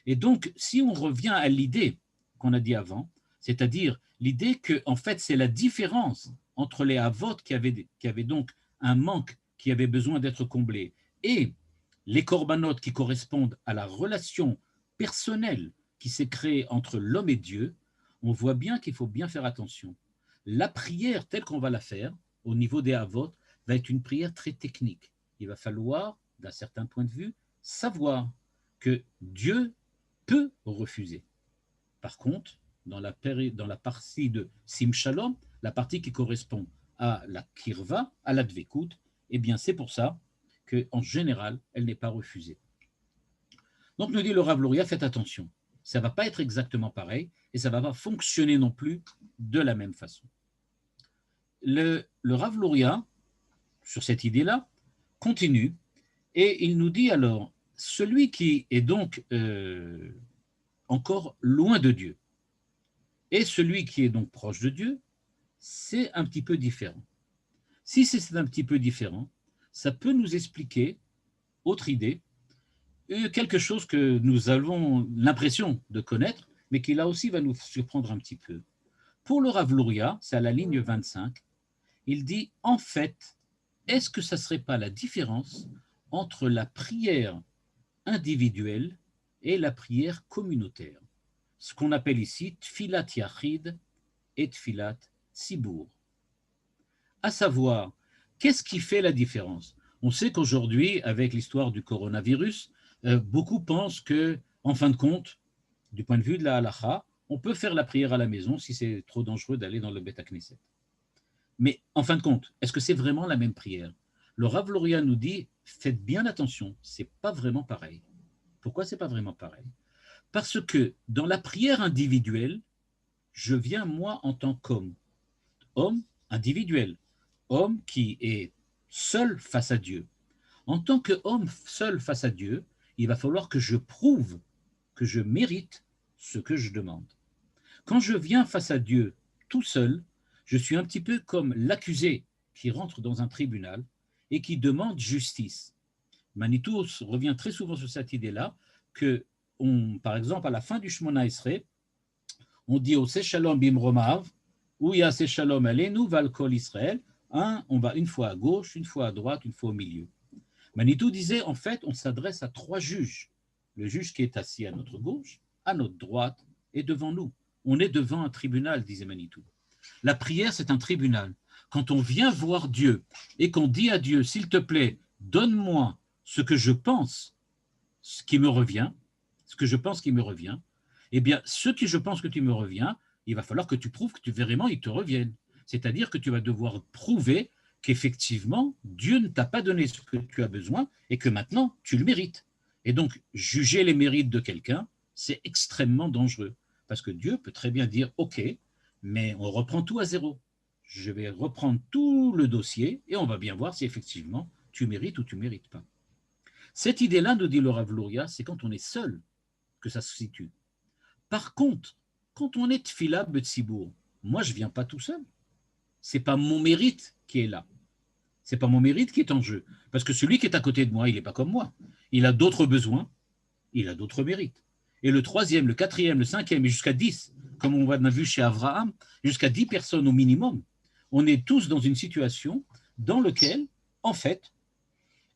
Et donc, si on revient à l'idée qu'on a dit avant, c'est-à-dire l'idée que, en fait, c'est la différence entre les avots qui avaient donc un manque qui avait besoin d'être comblé et les corbanotes qui correspondent à la relation personnelle qui s'est créée entre l'homme et Dieu, on voit bien qu'il faut bien faire attention. La prière telle qu'on va la faire, au niveau des avots, va être une prière très technique. Il va falloir, d'un certain point de vue, savoir que Dieu peut refuser. Par contre, dans la partie de Sim Shalom, la partie qui correspond à la Kirva, à la Dvekut, eh bien c'est pour ça qu'en général, elle n'est pas refusée. Donc nous dit le Rav Luria, faites attention. Ça ne va pas être exactement pareil et ça ne va pas fonctionner non plus de la même façon. Le Rav Luria, sur cette idée-là, continue et il nous dit alors, celui qui est donc encore loin de Dieu, et celui qui est donc proche de Dieu, c'est un petit peu différent. Si c'est un petit peu différent, ça peut nous expliquer, autre idée, quelque chose que nous avons l'impression de connaître, mais qui là aussi va nous surprendre un petit peu. Pour le Rav Luria, c'est à la ligne 25, il dit en fait, est-ce que ça ne serait pas la différence entre la prière individuelle et la prière communautaire? Ce qu'on appelle ici Tfilat Yachid et Tfilat Sibour. À savoir, qu'est-ce qui fait la différence? On sait qu'aujourd'hui, avec l'histoire du coronavirus, beaucoup pensent que, en fin de compte, du point de vue de la halakha, on peut faire la prière à la maison si c'est trop dangereux d'aller dans le Beth Knesset. Mais en fin de compte, est-ce que c'est vraiment la même prière? Le Rav Luria nous dit, faites bien attention, c'est pas vraiment pareil. Pourquoi c'est pas vraiment pareil? Parce que dans la prière individuelle, je viens moi en tant qu'homme, homme individuel, homme qui est seul face à Dieu. En tant qu'homme seul face à Dieu, il va falloir que je prouve que je mérite ce que je demande. Quand je viens face à Dieu tout seul, je suis un petit peu comme l'accusé qui rentre dans un tribunal et qui demande justice. Manitou revient très souvent sur cette idée-là, que, par exemple, à la fin du Shmona Esrei, on dit au Shalom Bimromav, où il y a Shalom Aleinu, Val Kol Israël, on va une fois à gauche, une fois à droite, une fois au milieu. Manitou disait, en fait, on s'adresse à trois juges. Le juge qui est assis à notre gauche, à notre droite et devant nous. On est devant un tribunal, disait Manitou. La prière, c'est un tribunal. Quand on vient voir Dieu et qu'on dit à Dieu, s'il te plaît, donne-moi ce que je pense, ce qui me revient, ce que je pense qui me revient, eh bien, ce que je pense que tu me reviens, il va falloir que tu prouves que vraiment il te revienne. C'est-à-dire que tu vas devoir prouver qu'effectivement, Dieu ne t'a pas donné ce que tu as besoin et que maintenant, tu le mérites. Et donc, juger les mérites de quelqu'un, c'est extrêmement dangereux. Parce que Dieu peut très bien dire, OK, mais on reprend tout à zéro. Je vais reprendre tout le dossier et on va bien voir si effectivement tu mérites ou tu ne mérites pas. Cette idée-là, nous dit le Rav Luria, c'est quand on est seul que ça se situe. Par contre, quand on est tfila betzibour, moi je ne viens pas tout seul. Ce n'est pas mon mérite qui est là. Ce n'est pas mon mérite qui est en jeu. Parce que celui qui est à côté de moi, il n'est pas comme moi. Il a d'autres besoins, il a d'autres mérites. Et le troisième, le quatrième, le cinquième, et jusqu'à 10, comme on a vu chez Abraham, jusqu'à 10 personnes au minimum, on est tous dans une situation dans laquelle, en fait,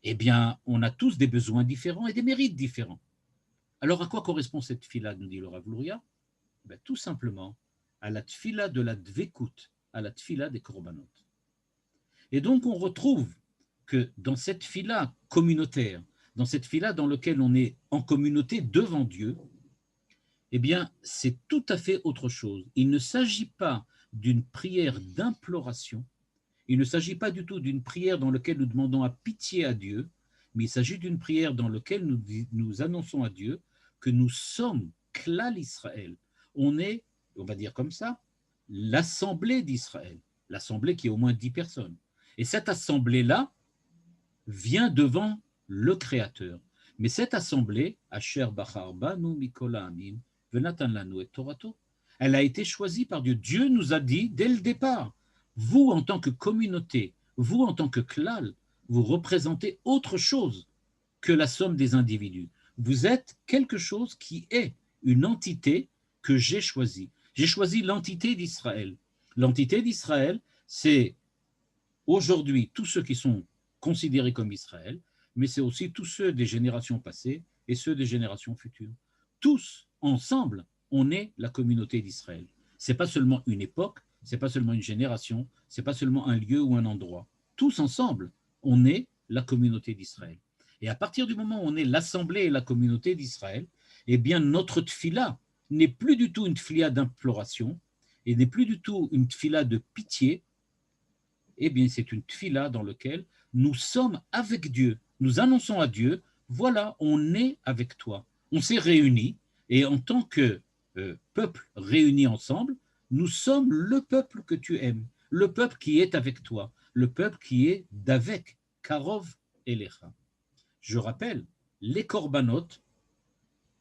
eh bien, on a tous des besoins différents et des mérites différents. Alors, à quoi correspond cette tfila, nous dit le Rav Luria? Ben, tout simplement à la tfila de la dvekut, à la tfila des korbanot. Et donc, on retrouve que dans cette tfila communautaire, dans cette tfila dans laquelle on est en communauté devant Dieu, eh bien, c'est tout à fait autre chose. Il ne s'agit pas d'une prière d'imploration, il ne s'agit pas du tout d'une prière dans laquelle nous demandons à pitié à Dieu, mais il s'agit d'une prière dans laquelle nous annonçons à Dieu que nous sommes Klal Israël. On est, on va dire comme ça, l'assemblée d'Israël, l'assemblée qui est au moins 10 personnes. Et cette assemblée-là vient devant le Créateur. Mais cette assemblée, Asher Bachar Banu Mikol Ha'amim, Venatan Lanu et Torato, elle a été choisie par Dieu. Dieu nous a dit dès le départ, vous en tant que communauté, vous en tant que klal, vous représentez autre chose que la somme des individus. Vous êtes quelque chose qui est une entité que j'ai choisie. J'ai choisi l'entité d'Israël. L'entité d'Israël, c'est aujourd'hui tous ceux qui sont considérés comme Israël, mais c'est aussi tous ceux des générations passées et ceux des générations futures. Tous, ensemble, on est la communauté d'Israël. Ce n'est pas seulement une époque, ce n'est pas seulement une génération, ce n'est pas seulement un lieu ou un endroit. Tous ensemble, on est la communauté d'Israël. Et à partir du moment où on est l'assemblée et la communauté d'Israël, eh bien notre tfila n'est plus du tout une tfila d'imploration et n'est plus du tout une tfila de pitié, eh bien c'est une tfila dans laquelle nous sommes avec Dieu. Nous annonçons à Dieu, voilà, on est avec toi. On s'est réunis et en tant que peuple réuni ensemble, nous sommes le peuple que tu aimes, le peuple qui est avec toi, le peuple qui est d'avec, Karov Elecha. Je rappelle, les korbanot,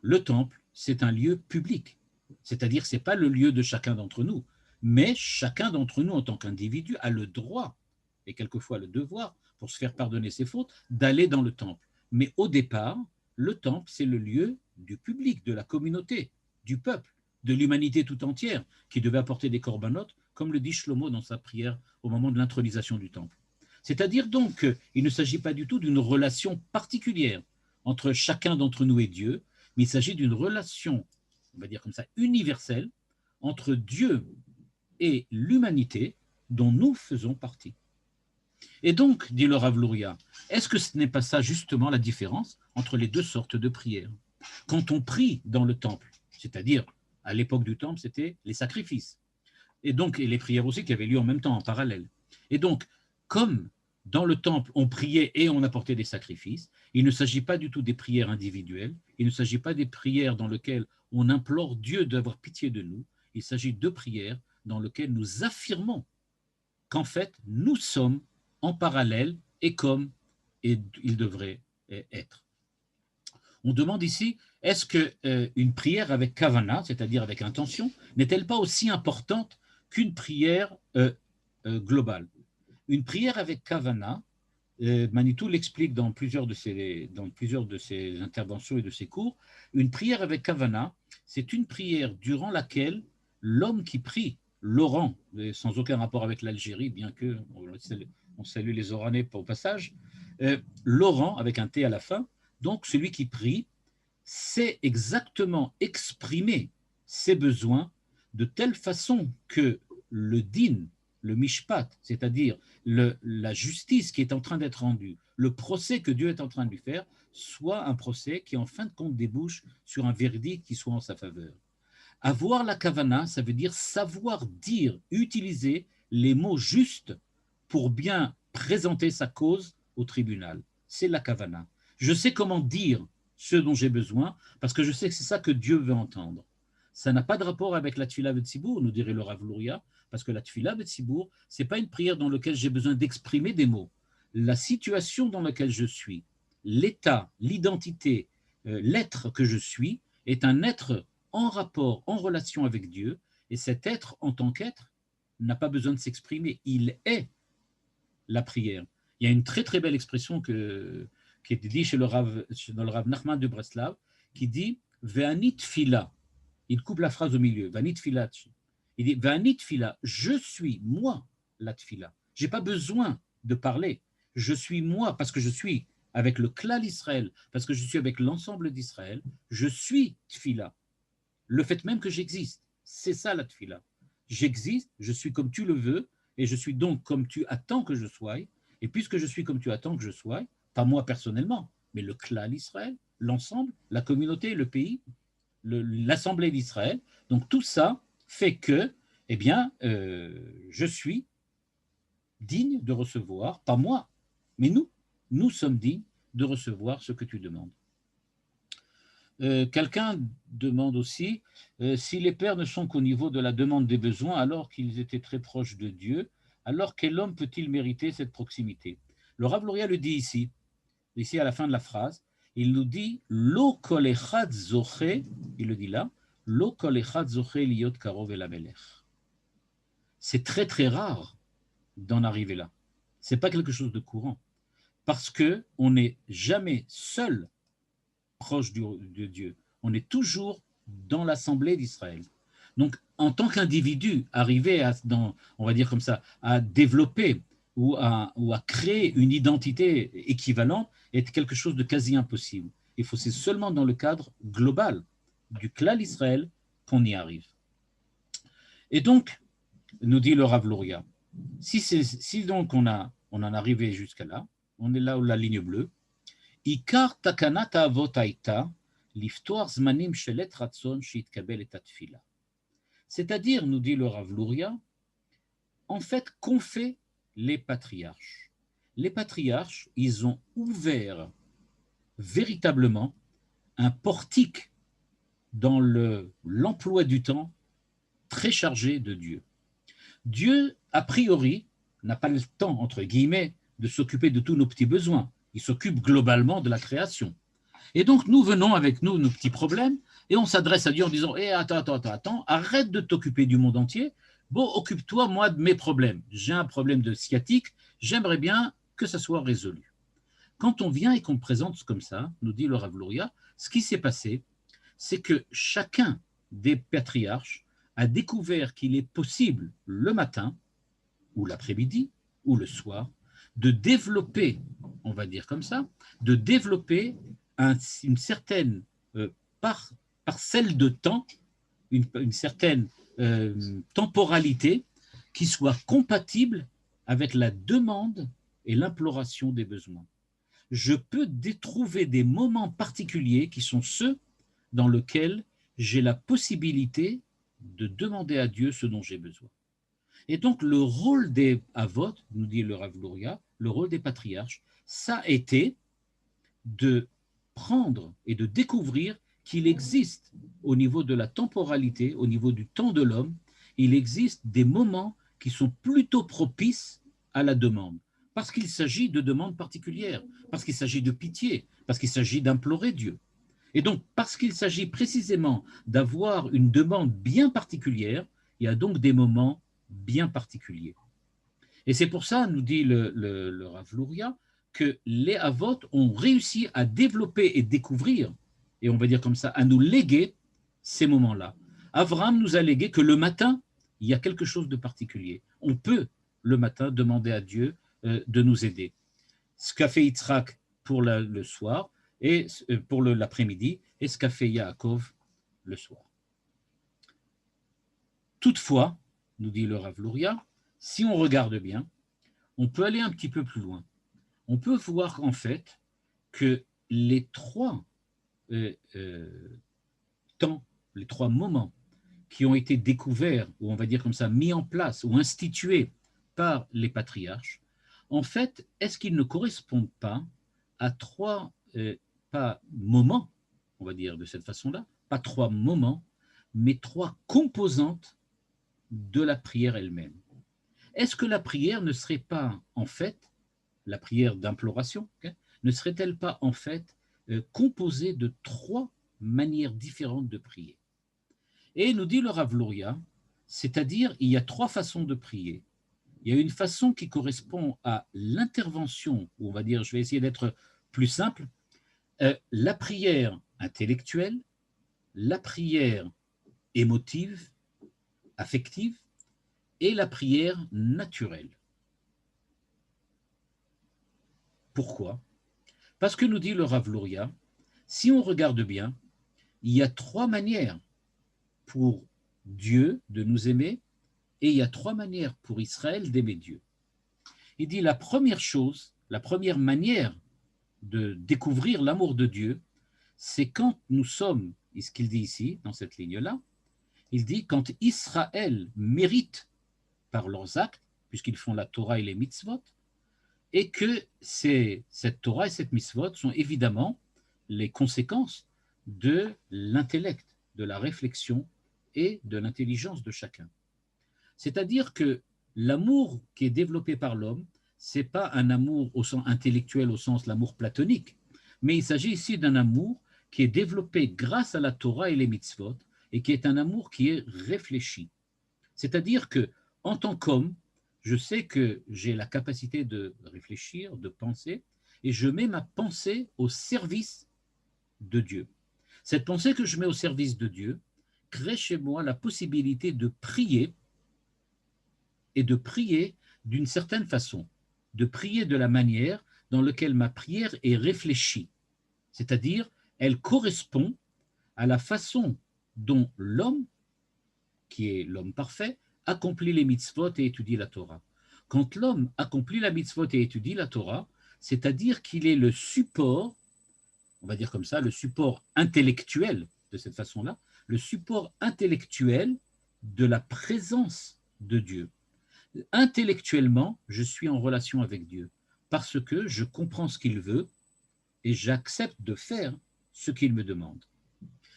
le temple, c'est un lieu public. C'est-à-dire, ce n'est pas le lieu de chacun d'entre nous, mais chacun d'entre nous, en tant qu'individu, a le droit, et quelquefois le devoir, pour se faire pardonner ses fautes, d'aller dans le temple. Mais au départ, le temple, c'est le lieu du public, de la communauté, du peuple, de l'humanité tout entière, qui devait apporter des corbanotes, comme le dit Shlomo dans sa prière au moment de l'intronisation du temple. C'est-à-dire donc qu'il ne s'agit pas du tout d'une relation particulière entre chacun d'entre nous et Dieu, mais il s'agit d'une relation, on va dire comme ça, universelle entre Dieu et l'humanité dont nous faisons partie. Et donc, dit le Rav Luria, est-ce que ce n'est pas ça justement la différence entre les deux sortes de prières? Quand on prie dans le temple, c'est-à-dire à l'époque du temple, c'était les sacrifices, et donc et les prières aussi qui avaient lieu en même temps, en parallèle. Et donc, comme dans le temple, on priait et on apportait des sacrifices, il ne s'agit pas du tout des prières individuelles, il ne s'agit pas des prières dans lesquelles on implore Dieu d'avoir pitié de nous, il s'agit de prières dans lesquelles nous affirmons qu'en fait, nous sommes en parallèle et comme il devrait être. On demande ici, est-ce qu'une prière avec kavana, c'est-à-dire avec intention, n'est-elle pas aussi importante qu'une prière globale? Une prière avec kavana, Manitou l'explique dans plusieurs de ses interventions et de ses cours, une prière avec kavana, c'est une prière durant laquelle l'homme qui prie, l'orant, sans aucun rapport avec l'Algérie, bien que on salue les Oranais au passage, l'orant avec un T à la fin, donc celui qui prie, sait exactement exprimer ses besoins de telle façon que le din, le mishpat, c'est-à-dire la justice qui est en train d'être rendue, le procès que Dieu est en train de lui faire, soit un procès qui en fin de compte débouche sur un verdict qui soit en sa faveur. Avoir la kavana, ça veut dire savoir dire, utiliser les mots justes pour bien présenter sa cause au tribunal. C'est la kavana. Je sais comment dire ce dont j'ai besoin parce que je sais que c'est ça que Dieu veut entendre. Ça n'a pas de rapport avec la tfila v'tzibour, nous dirait le Rav Luria, parce que la tfila v'tzibour, ce n'est pas une prière dans laquelle j'ai besoin d'exprimer des mots. La situation dans laquelle je suis, l'état, l'identité, l'être que je suis, est un être en rapport, en relation avec Dieu, et cet être, en tant qu'être, n'a pas besoin de s'exprimer. Il est la prière. Il y a une très très belle expression qui est dit dans le Rav Nachman de Breslav, qui dit « Ve'ani tfila ». Il coupe la phrase au milieu, « Ve'ani tfila ». Il dit « Ve'ani tfila », je suis moi la tfila. Je n'ai pas besoin de parler. Je suis moi parce que je suis avec le klal Israël, parce que je suis avec l'ensemble d'Israël. Je suis tfila. Le fait même que j'existe, c'est ça la tfila. J'existe, je suis comme tu le veux, et je suis donc comme tu attends que je sois. Et puisque je suis comme tu attends que je sois, pas moi personnellement, mais le klal Israël, l'ensemble, la communauté, le pays, l'assemblée d'Israël. Donc tout ça fait que, eh bien, je suis digne de recevoir, pas moi, mais nous sommes dignes de recevoir ce que tu demandes. Quelqu'un demande aussi si les pères ne sont qu'au niveau de la demande des besoins alors qu'ils étaient très proches de Dieu, alors quel homme peut-il mériter cette proximité? Le Rav Luria le dit ici à la fin de la phrase, il nous dit Lo kol echad zoche, il le dit là, Lo kol echad zoche liot karov el hamelech. C'est très très rare d'en arriver là. C'est pas quelque chose de courant parce que on n'est jamais seul proche de Dieu. On est toujours dans l'assemblée d'Israël. Donc, en tant qu'individu, arriver à, on va dire comme ça, à développer ou à créer une identité équivalente est quelque chose de quasi impossible. C'est seulement dans le cadre global du klal Israël qu'on y arrive. Et donc, nous dit le Rav Luria, si donc on en est arrivé jusqu'à là, on est là où la ligne bleue, Ikar takanat avot haïta, liftoar zmanim shelet ratzon shitkabel et atfila. C'est-à-dire, nous dit le Rav Luria, en fait, qu'ont fait les patriarches? Les patriarches, ils ont ouvert véritablement un portique dans l'emploi du temps très chargé de Dieu. Dieu, a priori, n'a pas le temps, entre guillemets, de s'occuper de tous nos petits besoins. Il s'occupe globalement de la création. Et donc, nous venons avec nous nos petits problèmes, Et on s'adresse à Dieu en disant, attends, arrête de t'occuper du monde entier, bon, occupe-toi, moi, de mes problèmes. J'ai un problème de sciatique, j'aimerais bien que ça soit résolu. Quand on vient et qu'on présente comme ça, nous dit le Rav Luria, ce qui s'est passé, c'est que chacun des patriarches a découvert qu'il est possible le matin, ou l'après-midi, ou le soir, de développer, on va dire comme ça, de développer une certaine parcelle de temps, une certaine temporalité qui soit compatible avec la demande et l'imploration des besoins. Je peux trouver des moments particuliers qui sont ceux dans lesquels j'ai la possibilité de demander à Dieu ce dont j'ai besoin. Et donc, le rôle des Avot, nous dit le Rav Luria, le rôle des patriarches, ça a été de prendre et de découvrir qu'il existe, au niveau de la temporalité, au niveau du temps de l'homme, il existe des moments qui sont plutôt propices à la demande. Parce qu'il s'agit de demandes particulières, parce qu'il s'agit de pitié, parce qu'il s'agit d'implorer Dieu. Et donc, parce qu'il s'agit précisément d'avoir une demande bien particulière, il y a donc des moments bien particuliers. Et c'est pour ça, nous dit le Rav Luria, que les Avot ont réussi à développer et découvrir, et on va dire comme ça, à nous léguer ces moments-là. Abraham nous a légué que le matin, il y a quelque chose de particulier. On peut, le matin, demander à Dieu de nous aider. Ce qu'a fait Yitzhak pour le soir, et pour l'après-midi, et ce qu'a fait Yaakov le soir. Toutefois, nous dit le Rav Luria, si on regarde bien, on peut aller un petit peu plus loin. On peut voir en fait que les trois temps, les trois moments qui ont été découverts, ou on va dire comme ça, mis en place ou institués par les patriarches, en fait, est-ce qu'ils ne correspondent pas à trois, pas moments, on va dire de cette façon-là, pas trois moments, mais trois composantes de la prière elle-même. Est-ce que la prière ne serait pas, en fait, la prière d'imploration, ne serait-elle pas, en fait, composée de trois manières différentes de prier? Et nous dit le Rav Luria, c'est-à-dire, il y a trois façons de prier. Il y a une façon qui correspond à l'intervention, ou on va dire, je vais essayer d'être plus simple, la prière intellectuelle, la prière émotive, affective, et la prière naturelle. Pourquoi? Parce que nous dit le Rav Luria, si on regarde bien, il y a trois manières pour Dieu de nous aimer et il y a trois manières pour Israël d'aimer Dieu. Il dit la première chose, la première manière de découvrir l'amour de Dieu, c'est quand nous sommes, et ce qu'il dit ici, dans cette ligne-là, il dit quand Israël mérite par leurs actes, puisqu'ils font la Torah et les mitzvot, et que cette Torah et cette mitzvot sont évidemment les conséquences de l'intellect, de la réflexion et de l'intelligence de chacun. C'est-à-dire que l'amour qui est développé par l'homme, ce n'est pas un amour au sens intellectuel, au sens l'amour platonique, mais il s'agit ici d'un amour qui est développé grâce à la Torah et les mitzvot, et qui est un amour qui est réfléchi. C'est-à-dire que, en tant qu'homme, je sais que j'ai la capacité de réfléchir, de penser, et je mets ma pensée au service de Dieu. Cette pensée que je mets au service de Dieu crée chez moi la possibilité de prier, et de prier d'une certaine façon, de prier de la manière dans laquelle ma prière est réfléchie, c'est-à-dire elle correspond à la façon dont l'homme, qui est l'homme parfait, accomplit les mitzvot et étudie la Torah. Quand l'homme accomplit la mitzvot et étudie la Torah, c'est-à-dire qu'il est le support, on va dire comme ça, le support intellectuel de cette façon-là, le support intellectuel de la présence de Dieu. Intellectuellement, je suis en relation avec Dieu parce que je comprends ce qu'il veut et j'accepte de faire ce qu'il me demande.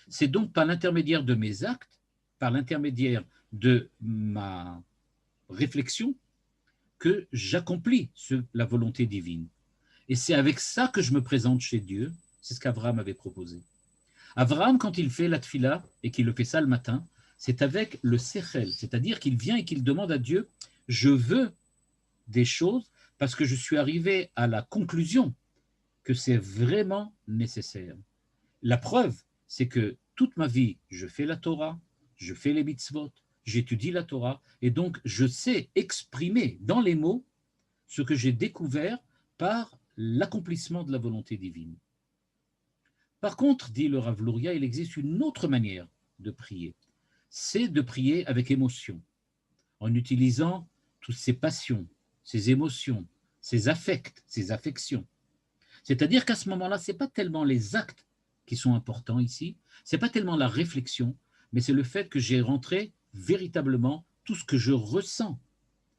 C'est donc par l'intermédiaire de mes actes, par l'intermédiaire de ma réflexion, que j'accomplis la volonté divine. Et c'est avec ça que je me présente chez Dieu. C'est ce qu'Abraham avait proposé. Abraham, quand il fait la tfila et qu'il le fait ça le matin, c'est avec le sechel, c'est-à-dire qu'il vient et qu'il demande à Dieu, je veux des choses parce que je suis arrivé à la conclusion que c'est vraiment nécessaire. La preuve, c'est que toute ma vie, je fais la Torah, je fais les mitzvot, j'étudie la Torah, et donc je sais exprimer dans les mots ce que j'ai découvert par l'accomplissement de la volonté divine. Par contre, dit le Rav Luria, il existe une autre manière de prier. C'est de prier avec émotion, en utilisant toutes ces passions, ces émotions, ces affects, ces affections. C'est-à-dire qu'à ce moment-là, ce n'est pas tellement les actes qui sont importants ici, ce n'est pas tellement la réflexion, mais c'est le fait que j'ai rentré véritablement tout ce que je ressens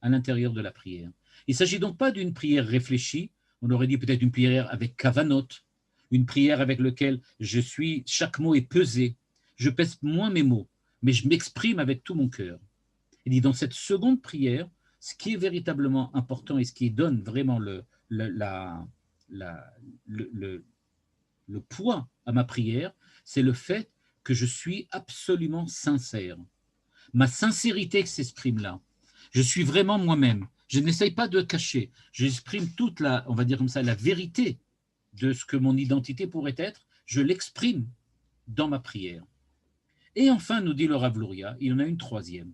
à l'intérieur de la prière. Il ne s'agit donc pas d'une prière réfléchie, on aurait dit peut-être une prière avec kavanot, une prière avec laquelle chaque mot est pesé, je pèse moins mes mots, mais je m'exprime avec tout mon cœur. Il dit dans cette seconde prière, ce qui est véritablement important et ce qui donne vraiment le poids à ma prière, c'est le fait que je suis absolument sincère. Ma sincérité s'exprime là. Je suis vraiment moi-même. Je n'essaye pas de cacher. J'exprime toute on va dire comme ça, la vérité de ce que mon identité pourrait être. Je l'exprime dans ma prière. Et enfin, nous dit le Rav Luria, il y en a une troisième.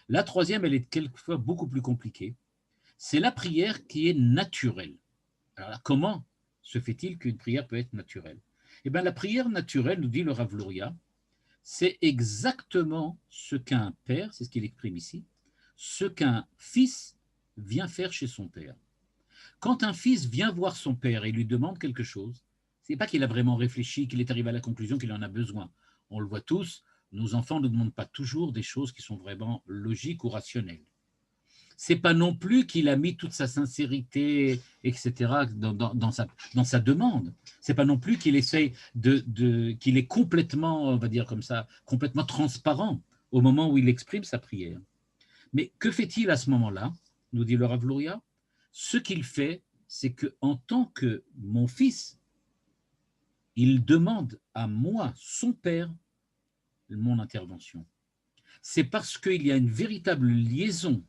La troisième, elle est quelquefois beaucoup plus compliquée. C'est la prière qui est naturelle. Alors là, comment se fait-il qu'une prière peut être naturelle? Eh bien, la prière naturelle, nous dit le Rav Luria, c'est exactement ce qu'un père, c'est ce qu'il exprime ici, ce qu'un fils vient faire chez son père. Quand un fils vient voir son père et lui demande quelque chose, ce n'est pas qu'il a vraiment réfléchi, qu'il est arrivé à la conclusion qu'il en a besoin. On le voit tous, nos enfants ne demandent pas toujours des choses qui sont vraiment logiques ou rationnelles. Ce n'est pas non plus qu'il a mis toute sa sincérité, etc., dans sa demande. Ce n'est pas non plus qu'il essaye qu'il est complètement, on va dire comme ça, complètement transparent au moment où il exprime sa prière. Mais que fait-il à ce moment-là, nous dit le Rav Luria? Ce qu'il fait, c'est qu'en tant que mon fils, il demande à moi, son père, mon intervention. C'est parce qu'il y a une véritable liaison,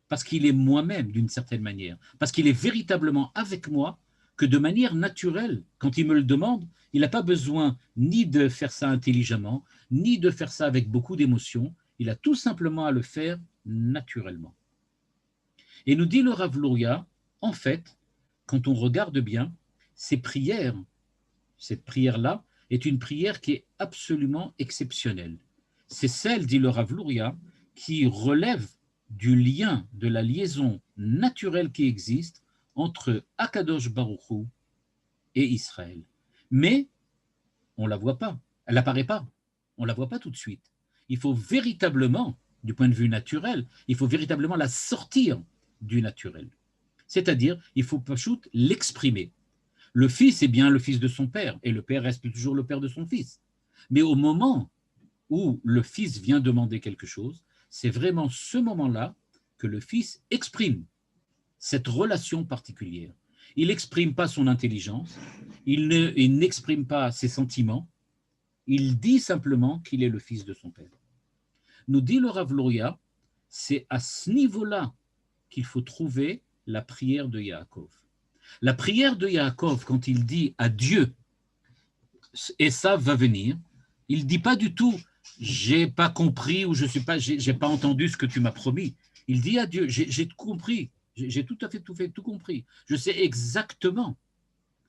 parce qu'il est moi-même d'une certaine manière, parce qu'il est véritablement avec moi, que de manière naturelle, quand il me le demande, il n'a pas besoin ni de faire ça intelligemment, ni de faire ça avec beaucoup d'émotion, il a tout simplement à le faire naturellement. Et nous dit le Rav Luria, en fait, quand on regarde bien, cette prière-là est une prière qui est absolument exceptionnelle. C'est celle, dit le Rav Luria, qui relève du lien, de la liaison naturelle qui existe entre Akadosh Baruch Hu et Israël. Mais on ne la voit pas, elle n'apparaît pas, on ne la voit pas tout de suite. Il faut véritablement, du point de vue naturel, il faut véritablement la sortir du naturel. C'est-à-dire, il faut l'exprimer. Le fils est bien le fils de son père, et le père reste toujours le père de son fils. Mais au moment où le fils vient demander quelque chose, c'est vraiment ce moment-là que le fils exprime cette relation particulière. Il n'exprime pas son intelligence, il n'exprime pas ses sentiments, il dit simplement qu'il est le fils de son père. Nous dit le Rav Luria, c'est à ce niveau-là qu'il faut trouver la prière de Yaakov. La prière de Yaakov, quand il dit à Dieu, et ça va venir, il ne dit pas du tout, j'ai pas compris ou j'ai pas entendu ce que tu m'as promis. Il dit à Dieu, j'ai compris, j'ai tout à fait tout compris. Je sais exactement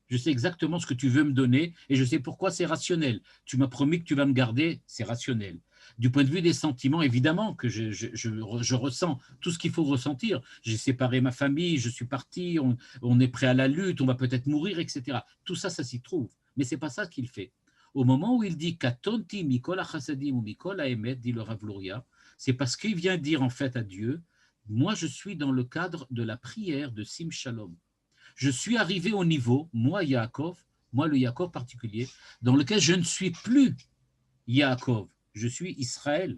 ce que tu veux me donner et je sais pourquoi c'est rationnel. Tu m'as promis que tu vas me garder, c'est rationnel. Du point de vue des sentiments, évidemment que je ressens tout ce qu'il faut ressentir. J'ai séparé ma famille, je suis parti, on est prêt à la lutte, on va peut-être mourir, etc. Tout ça, ça s'y trouve. Mais ce n'est pas ça qu'il fait. Au moment où il dit « Katonti mikol hachasadim ou mikol haemet » dit le Rav Luria, c'est parce qu'il vient dire en fait à Dieu « Moi, je suis dans le cadre de la prière de Sim Shalom. Je suis arrivé au niveau, moi Yaakov, moi le Yaakov particulier, dans lequel je ne suis plus Yaakov, je suis Israël. »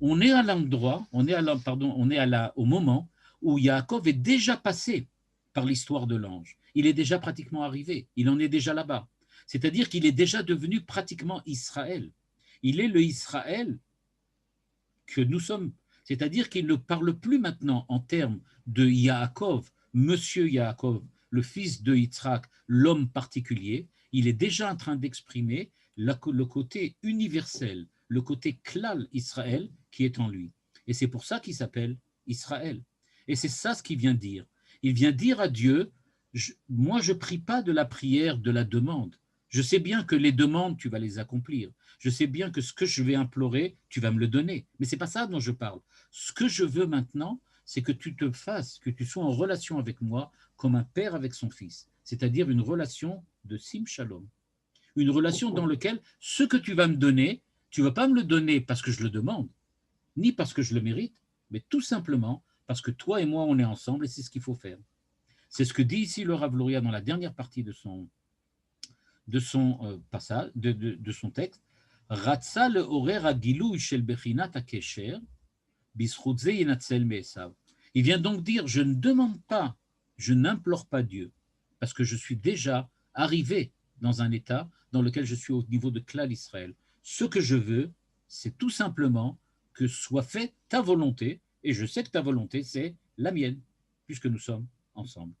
On est à l'endroit, au moment où Yaakov est déjà passé par l'histoire de l'ange. Il est déjà pratiquement arrivé, il en est déjà là-bas. C'est-à-dire qu'il est déjà devenu pratiquement Israël. Il est le Israël que nous sommes. C'est-à-dire qu'il ne parle plus maintenant en termes de Yaakov, Monsieur Yaakov, le fils de Yitzhak, l'homme particulier. Il est déjà en train d'exprimer le côté universel, le côté klal Israël qui est en lui. Et c'est pour ça qu'il s'appelle Israël. Et c'est ça ce qu'il vient dire. Il vient dire à Dieu, moi je ne prie pas de la prière de la demande. Je sais bien que les demandes, tu vas les accomplir. Je sais bien que ce que je vais implorer, tu vas me le donner. Mais ce n'est pas ça dont je parle. Ce que je veux maintenant, c'est que tu te fasses, que tu sois en relation avec moi comme un père avec son fils. C'est-à-dire une relation de sim shalom. Une relation dans laquelle ce que tu vas me donner, tu ne vas pas me le donner parce que je le demande, ni parce que je le mérite, mais tout simplement parce que toi et moi, on est ensemble et c'est ce qu'il faut faire. C'est ce que dit ici le Rav Luria dans la dernière partie de son passage, de son texte. Ratza le horer agilou shel bechinat hakesher, bischut ze yenatzel me'esav. Il vient donc dire, je ne demande pas, je n'implore pas Dieu, parce que je suis déjà arrivé dans un état dans lequel je suis au niveau de Klal Israël. Ce que je veux, c'est tout simplement que soit fait ta volonté, et je sais que ta volonté, c'est la mienne, puisque nous sommes ensemble.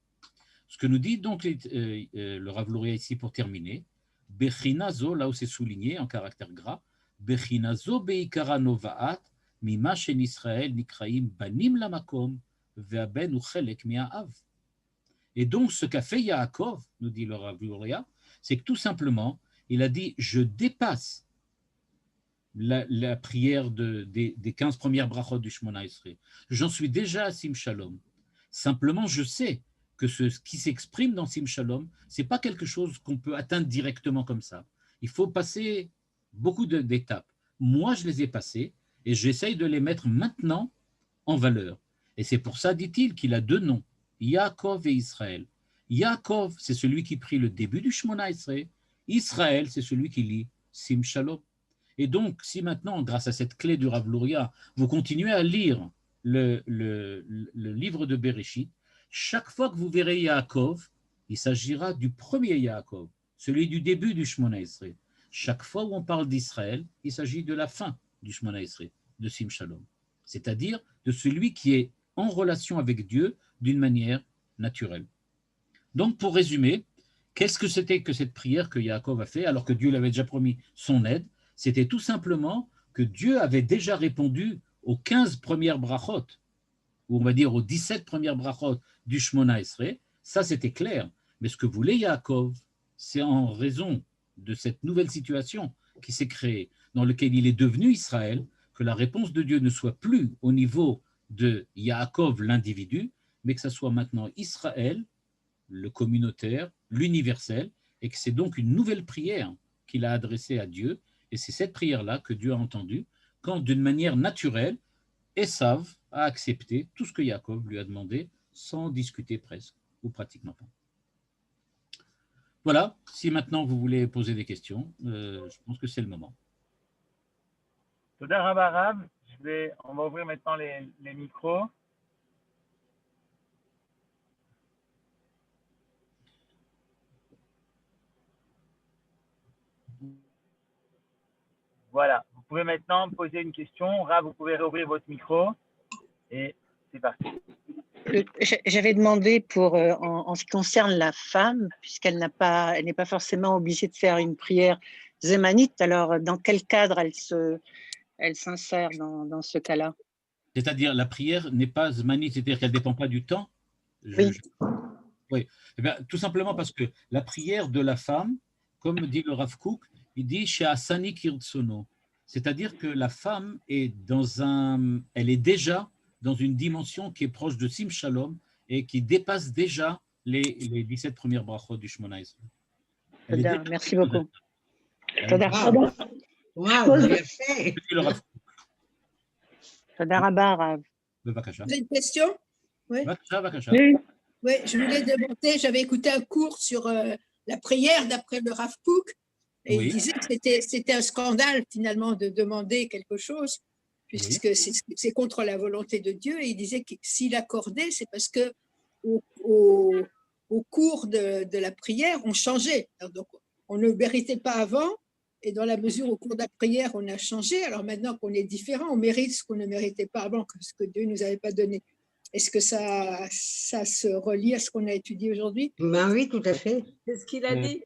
Ce que nous dit donc le Rav Luria ici pour terminer, Bechina zo, là où c'est souligné en caractère gras, Bechina zo beikara novaat, mima shen Israël nikraim banim lamakom, ve'aben u chelek mi'a'av. Et donc ce qu'a fait Yaakov, nous dit le Rav Luria, c'est que tout simplement, il a dit, je dépasse la prière des 15 premières brachot du Shmona Esrei. J'en suis déjà à Sim Shalom. Simplement, je sais que ce qui s'exprime dans Sim Shalom, ce n'est pas quelque chose qu'on peut atteindre directement comme ça. Il faut passer beaucoup d'étapes. Moi, je les ai passées et j'essaye de les mettre maintenant en valeur. Et c'est pour ça, dit-il, qu'il a deux noms, Yaakov et Israël. Yaakov, c'est celui qui prie le début du Shmona Esrei. Israël, c'est celui qui lit Sim Shalom. Et donc, si maintenant, grâce à cette clé du Rav Luria, vous continuez à lire le livre de Bereshit, chaque fois que vous verrez Yaakov, il s'agira du premier Yaakov, celui du début du Shmona Esrei. Chaque fois où on parle d'Israël, il s'agit de la fin du Shmona Esrei, de Sim Shalom. C'est-à-dire de celui qui est en relation avec Dieu d'une manière naturelle. Donc, pour résumer, qu'est-ce que c'était que cette prière que Yaakov a fait, alors que Dieu lui avait déjà promis son aide? C'était tout simplement que Dieu avait déjà répondu aux 15 premières brachot, ou on va dire aux 17 premières brachot du Shmona Esrei. Ça, c'était clair. Mais ce que voulait Yaakov, c'est en raison de cette nouvelle situation qui s'est créée, dans laquelle il est devenu Israël, que la réponse de Dieu ne soit plus au niveau de Yaakov, l'individu, mais que ça soit maintenant Israël, le communautaire, l'universel, et que c'est donc une nouvelle prière qu'il a adressée à Dieu. Et c'est cette prière-là que Dieu a entendue quand, d'une manière naturelle, Esav a accepté tout ce que Yaakov lui a demandé sans discuter presque, ou pratiquement pas. Voilà, si maintenant vous voulez poser des questions, je pense que c'est le moment. Toda Rabba Rav, on va ouvrir maintenant les micros. Voilà, vous pouvez maintenant poser une question. Rav, vous pouvez réouvrir votre micro et c'est parti. J'avais demandé pour en ce qui concerne la femme, puisqu'elle n'est pas forcément obligée de faire une prière zémanite. Alors, dans quel cadre elle s'insère dans ce cas-là? C'est-à-dire, la prière n'est pas zmanite, c'est-à-dire qu'elle ne dépend pas du temps. Oui. Oui. Eh bien, tout simplement parce que la prière de la femme, comme dit le Rav Kook, il dit chez Asani Kirtsono, c'est-à-dire que la femme est elle est déjà dans une dimension qui est proche de Sim Shalom et qui dépasse déjà les 17 premières brachot du Shmona Esrei. Merci beaucoup. Wow, bien fait. Vous avez une question? Oui. Oui, je voulais demander, j'avais écouté un cours sur la prière d'après le Rav Kook, et il disait que c'était un scandale finalement de demander quelque chose, puisque c'est contre la volonté de Dieu, et il disait que s'il accordait, c'est parce que au cours de la prière, on changeait. Alors donc, on ne méritait pas avant, et dans la mesure au cours de la prière, on a changé. Alors maintenant qu'on est différent, on mérite ce qu'on ne méritait pas avant, ce que Dieu ne nous avait pas donné. Est-ce que ça se relie à ce qu'on a étudié aujourd'hui? Ben oui, tout à fait. C'est ce qu'il a dit.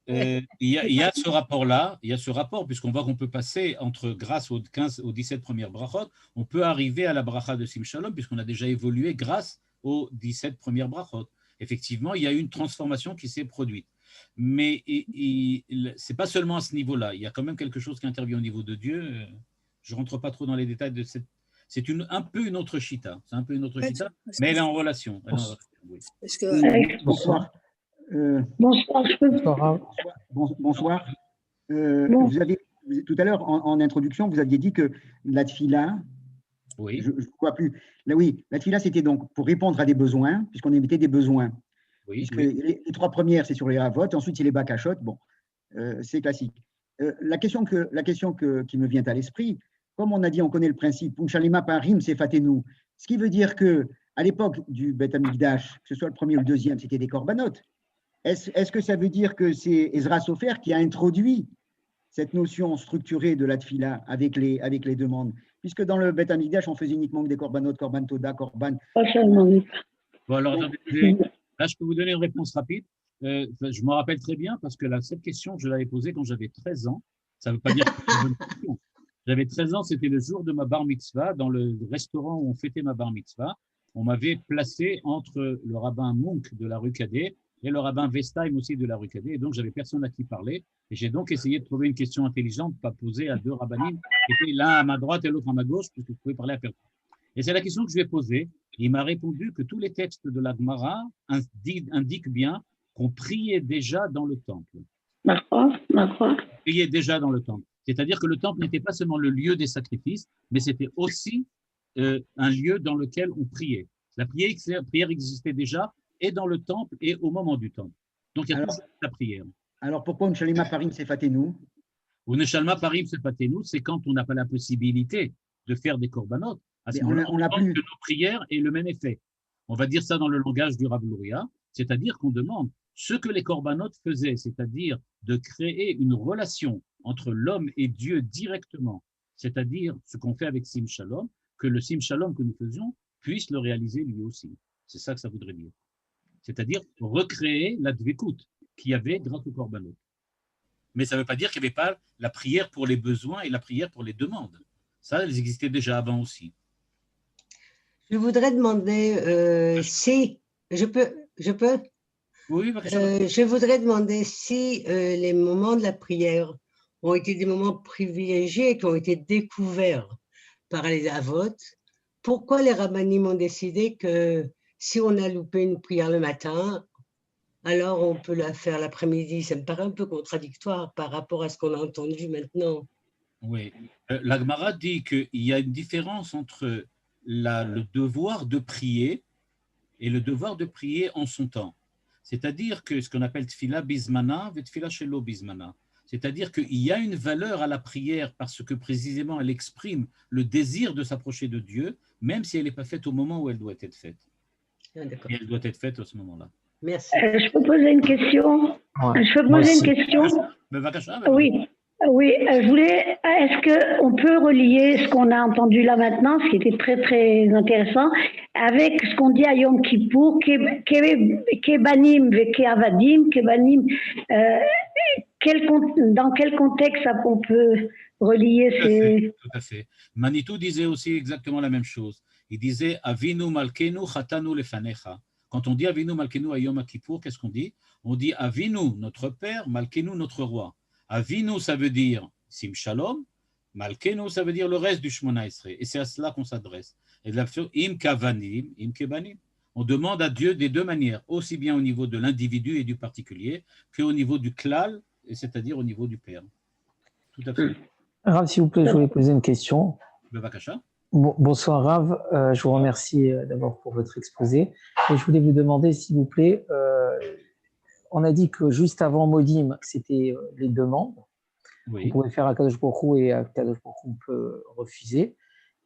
Il y a ce rapport-là, il y a ce rapport, puisqu'on voit qu'on peut passer grâce aux 15, aux 17 premières brachot, on peut arriver à la bracha de Sim Shalom, puisqu'on a déjà évolué grâce aux 17 premières brachot. Effectivement, il y a eu une transformation qui s'est produite. Mais ce n'est pas seulement à ce niveau-là, il y a quand même quelque chose qui intervient au niveau de Dieu. Je ne rentre pas trop dans les détails de cette. C'est un peu une autre chita, mais elle est en relation. Oui. Bonsoir. Bonsoir. Vous avez, tout à l'heure, en introduction, vous aviez dit que la tfila, oui. Je ne vois plus. Là, oui, la tfila, c'était donc pour répondre à des besoins, puisqu'on émettait des besoins. Oui, Les trois premières, c'est sur les havotes, ensuite, c'est les bakashot. Bon, c'est classique. La question qui me vient à l'esprit, comme on a dit, on connaît le principe, Unchalema parim, c'est fatenu. Ce qui veut dire qu'à l'époque du Beth Amikdash, que ce soit le premier ou le deuxième, c'était des corbanotes. Est-ce que ça veut dire que c'est Ezra Sofer qui a introduit cette notion structurée de la tfila avec les demandes? Puisque dans le Beth Amikdash, on faisait uniquement que des corbanotes, korban toda, korban. Bon, alors, là, je peux vous donner une réponse rapide. Je me rappelle très bien parce que cette question, je l'avais posée quand j'avais 13 ans. Ça ne veut pas dire que c'est une bonne question. J'avais 13 ans, c'était le jour de ma bar mitzvah. Dans le restaurant où on fêtait ma bar mitzvah, on m'avait placé entre le rabbin Munk de la rue Cadet et le rabbin Vestaim aussi de la rue Cadet. Et donc, j'avais personne à qui parler. Et j'ai donc essayé de trouver une question intelligente, pas posée à deux rabbinim, qui étaient l'un à ma droite et l'autre à ma gauche, puisque je pouvais parler à personne. Et c'est la question que je lui ai posée. Il m'a répondu que tous les textes de la Gemara indiquent bien qu'on priait déjà dans le temple. On priait déjà dans le temple. C'est-à-dire que le temple n'était pas seulement le lieu des sacrifices, mais c'était aussi un lieu dans lequel on priait. La prière existait déjà et dans le temple et au moment du temple. Donc, il y a toujours la prière. Alors, pourquoi Unchalema parim, c'est fatenu? Unchalema parim, c'est fatenu, c'est quand on n'a pas la possibilité de faire des corbanotes. À ce moment-là, on demande que nos prières aient le même effet. On va dire ça dans le langage du Rav Luria, c'est-à-dire qu'on demande ce que les corbanotes faisaient, c'est-à-dire de créer une relation entre l'homme et Dieu directement, c'est-à-dire ce qu'on fait avec Sim Shalom, que le Sim Shalom que nous faisions puisse le réaliser lui aussi. C'est ça que ça voudrait dire. C'est-à-dire recréer la dvekut qu'il y avait grâce au korbanot. Mais ça ne veut pas dire qu'il n'y avait pas la prière pour les besoins et la prière pour les demandes. Ça, elles existaient déjà avant aussi. Je voudrais demander si je peux. Oui, je voudrais demander si les moments de la prière ont été des moments privilégiés qui ont été découverts par les avotes. Pourquoi les rabbinim ont décidé que si on a loupé une prière le matin, alors on peut la faire l'après-midi? Ça me paraît un peu contradictoire par rapport à ce qu'on a entendu maintenant. Oui. La Gemara dit qu'il y a une différence entre le devoir de prier et le devoir de prier en son temps. C'est-à-dire que ce qu'on appelle tfila bismana, tfila shelo bismana. C'est-à-dire qu'il y a une valeur à la prière parce que précisément elle exprime le désir de s'approcher de Dieu, même si elle n'est pas faite au moment où elle doit être faite. Et elle doit être faite à ce moment-là. Merci. Je peux poser une question? Je peux poser une question? Oui. Oui, je voulais, est-ce qu'on peut relier ce qu'on a entendu là maintenant, ce qui était très très intéressant, avec ce qu'on dit à Yom Kippour, Kebanim ve Keavadim, Kebanim, dans quel contexte on peut relier ces… Tout à fait. Manitou disait aussi exactement la même chose. Il disait Avinu Malkenu Chatanu Lefanecha. Quand on dit Avinu Malkenu à Yom Kippour, qu'est-ce qu'on dit? On dit Avinu, notre Père, Malkenu, notre Roi. Avinu, ça veut dire Sim Shalom, Malkenu, ça veut dire le reste du Shmona Esrei. Et c'est à cela qu'on s'adresse. Et de la façon, Im Kavanim, Im Kebanim. On demande à Dieu des deux manières, aussi bien au niveau de l'individu et du particulier, qu'au niveau du klal, c'est-à-dire au niveau du Père. Tout à fait. Rav, s'il vous plaît, je voulais poser une question. Bevakasha. Bonsoir Rav, je vous remercie d'abord pour votre exposé. Et je voulais vous demander, s'il vous plaît, on a dit que juste avant Modim, c'était les demandes. Oui. On pouvait faire à Kadosh Baruch Hu et à Kadosh Baruch Hu, on peut refuser.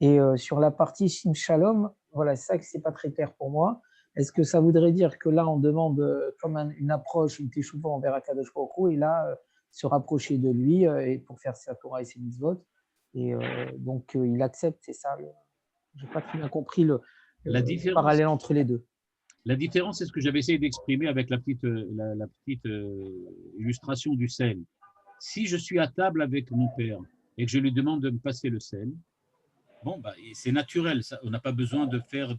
Et sur la partie Sim Shalom, voilà, c'est ça que c'est pas très clair pour moi. Est-ce que ça voudrait dire que là, on demande comme une approche, une teshuva envers Akadosh Baruch Hu, et là, se rapprocher de lui et pour faire sa Torah et ses mitzvot, et donc il accepte, c'est ça. Je n'ai pas très bien compris le parallèle entre les deux. La différence, c'est ce que j'avais essayé d'exprimer avec la petite illustration du sel. Si je suis à table avec mon père et que je lui demande de me passer le sel, bon, bah, c'est naturel. Ça, on n'a pas besoin de faire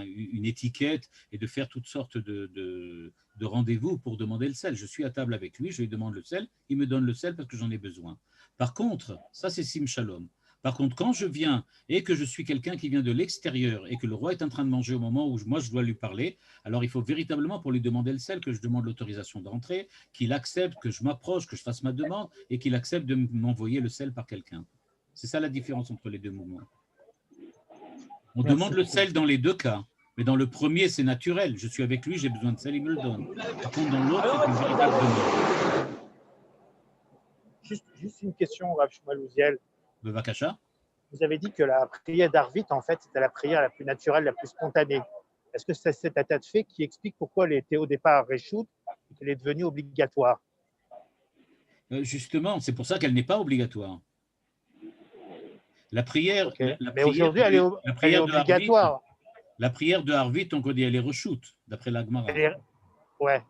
une étiquette et de faire toutes sortes de rendez-vous pour demander le sel. Je suis à table avec lui, je lui demande le sel, il me donne le sel parce que j'en ai besoin. Par contre, ça c'est Sim Shalom. Par contre, quand je viens et que je suis quelqu'un qui vient de l'extérieur et que le roi est en train de manger au moment où moi je dois lui parler, alors il faut véritablement pour lui demander le sel que je demande l'autorisation d'entrer, qu'il accepte, que je m'approche, que je fasse ma demande et qu'il accepte de m'envoyer le sel par quelqu'un. C'est ça la différence entre les deux mouvements. On demande le sel dans les deux cas, mais dans le premier c'est naturel. Je suis avec lui, j'ai besoin de sel, il me le donne. Par contre, dans l'autre, c'est une véritable demande. Juste une question, Rav Shmuel Uziel. Bevakasha. Vous avez dit que la prière d'Arvit, en fait, c'était la prière la plus naturelle, la plus spontanée. Est-ce que c'est cet état de fait qui explique pourquoi elle était au départ réchoute et qu'elle est devenue obligatoire? Justement, c'est pour ça qu'elle n'est pas obligatoire. La prière, okay. Mais aujourd'hui, elle est obligatoire. La prière de Arvit, on dit, elle est reshoot, d'après la Gemara. Ouais.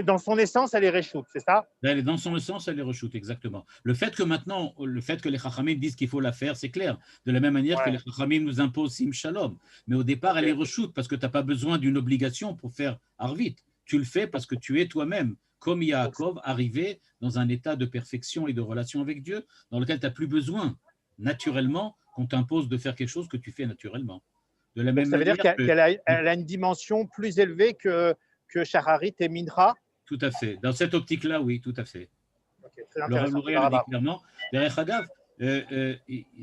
Dans son essence, elle est reshoot, c'est ça? Dans son essence, elle est reshoot, exactement. Le fait que les Chachamim disent qu'il faut la faire, c'est clair. De la même manière que les Chachamim nous imposent Sim Shalom. Mais au départ, elle est reshoot parce que tu n'as pas besoin d'une obligation pour faire Arvit. Tu le fais parce que tu es toi-même, comme Yaakov, arrivé dans un état de perfection et de relation avec Dieu, dans lequel tu n'as plus besoin, naturellement, qu'on t'impose de faire quelque chose que tu fais naturellement. De la même manière, ça veut dire qu'elle a une dimension plus élevée que Shacharit et Mincha? Tout à fait. Dans cette optique-là, oui, tout à fait. Okay, très intéressant. Le dit clairement. Derrière Hagav,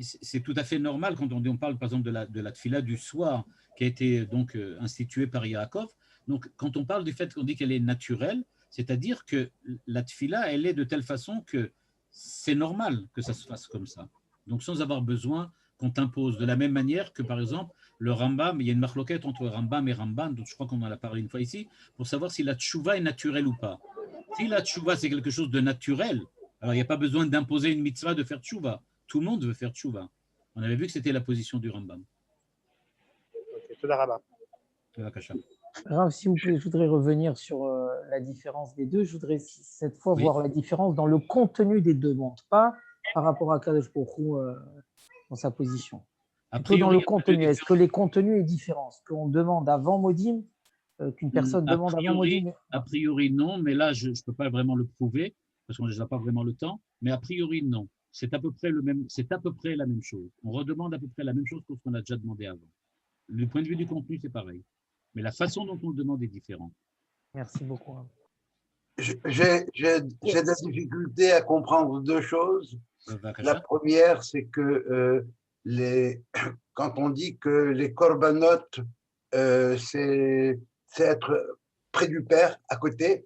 c'est tout à fait normal quand on parle, par exemple, de la tfila du soir qui a été donc instituée par Yaakov. Donc, quand on parle du fait qu'on dit qu'elle est naturelle, c'est-à-dire que la tfila, elle est de telle façon que c'est normal que ça se fasse comme ça. Donc, sans avoir besoin qu'on t'impose. De la même manière que, par exemple, le Rambam, il y a une marloquette entre Rambam et Ramban, donc je crois qu'on en a parlé une fois ici, pour savoir si la tchouva est naturelle ou pas. Si la tchouva, c'est quelque chose de naturel, alors il n'y a pas besoin d'imposer une mitzvah de faire tchouva. Tout le monde veut faire tchouva. On avait vu que c'était la position du Rambam. Rav, s'il vous plaît, je voudrais revenir sur la différence des deux. Je voudrais cette fois voir la différence dans le contenu des demandes, pas par rapport à Kadosh Baruch Hu dans sa position. Plutôt dans le contenu. Est-ce que les contenus est différent? Est-ce qu'on demande avant Modim, qu'une personne demande avant Modim? A priori, non, mais là, je ne peux pas vraiment le prouver, parce qu'on n'a pas vraiment le temps, mais a priori, non. C'est à peu près la même chose. On redemande à peu près la même chose que ce qu'on a déjà demandé avant. Du point de vue du contenu, c'est pareil. Mais la façon dont on le demande est différente. Merci beaucoup. J'ai des difficultés à comprendre deux choses. La première, c'est que quand on dit que les corbanotes, c'est être près du Père, à côté,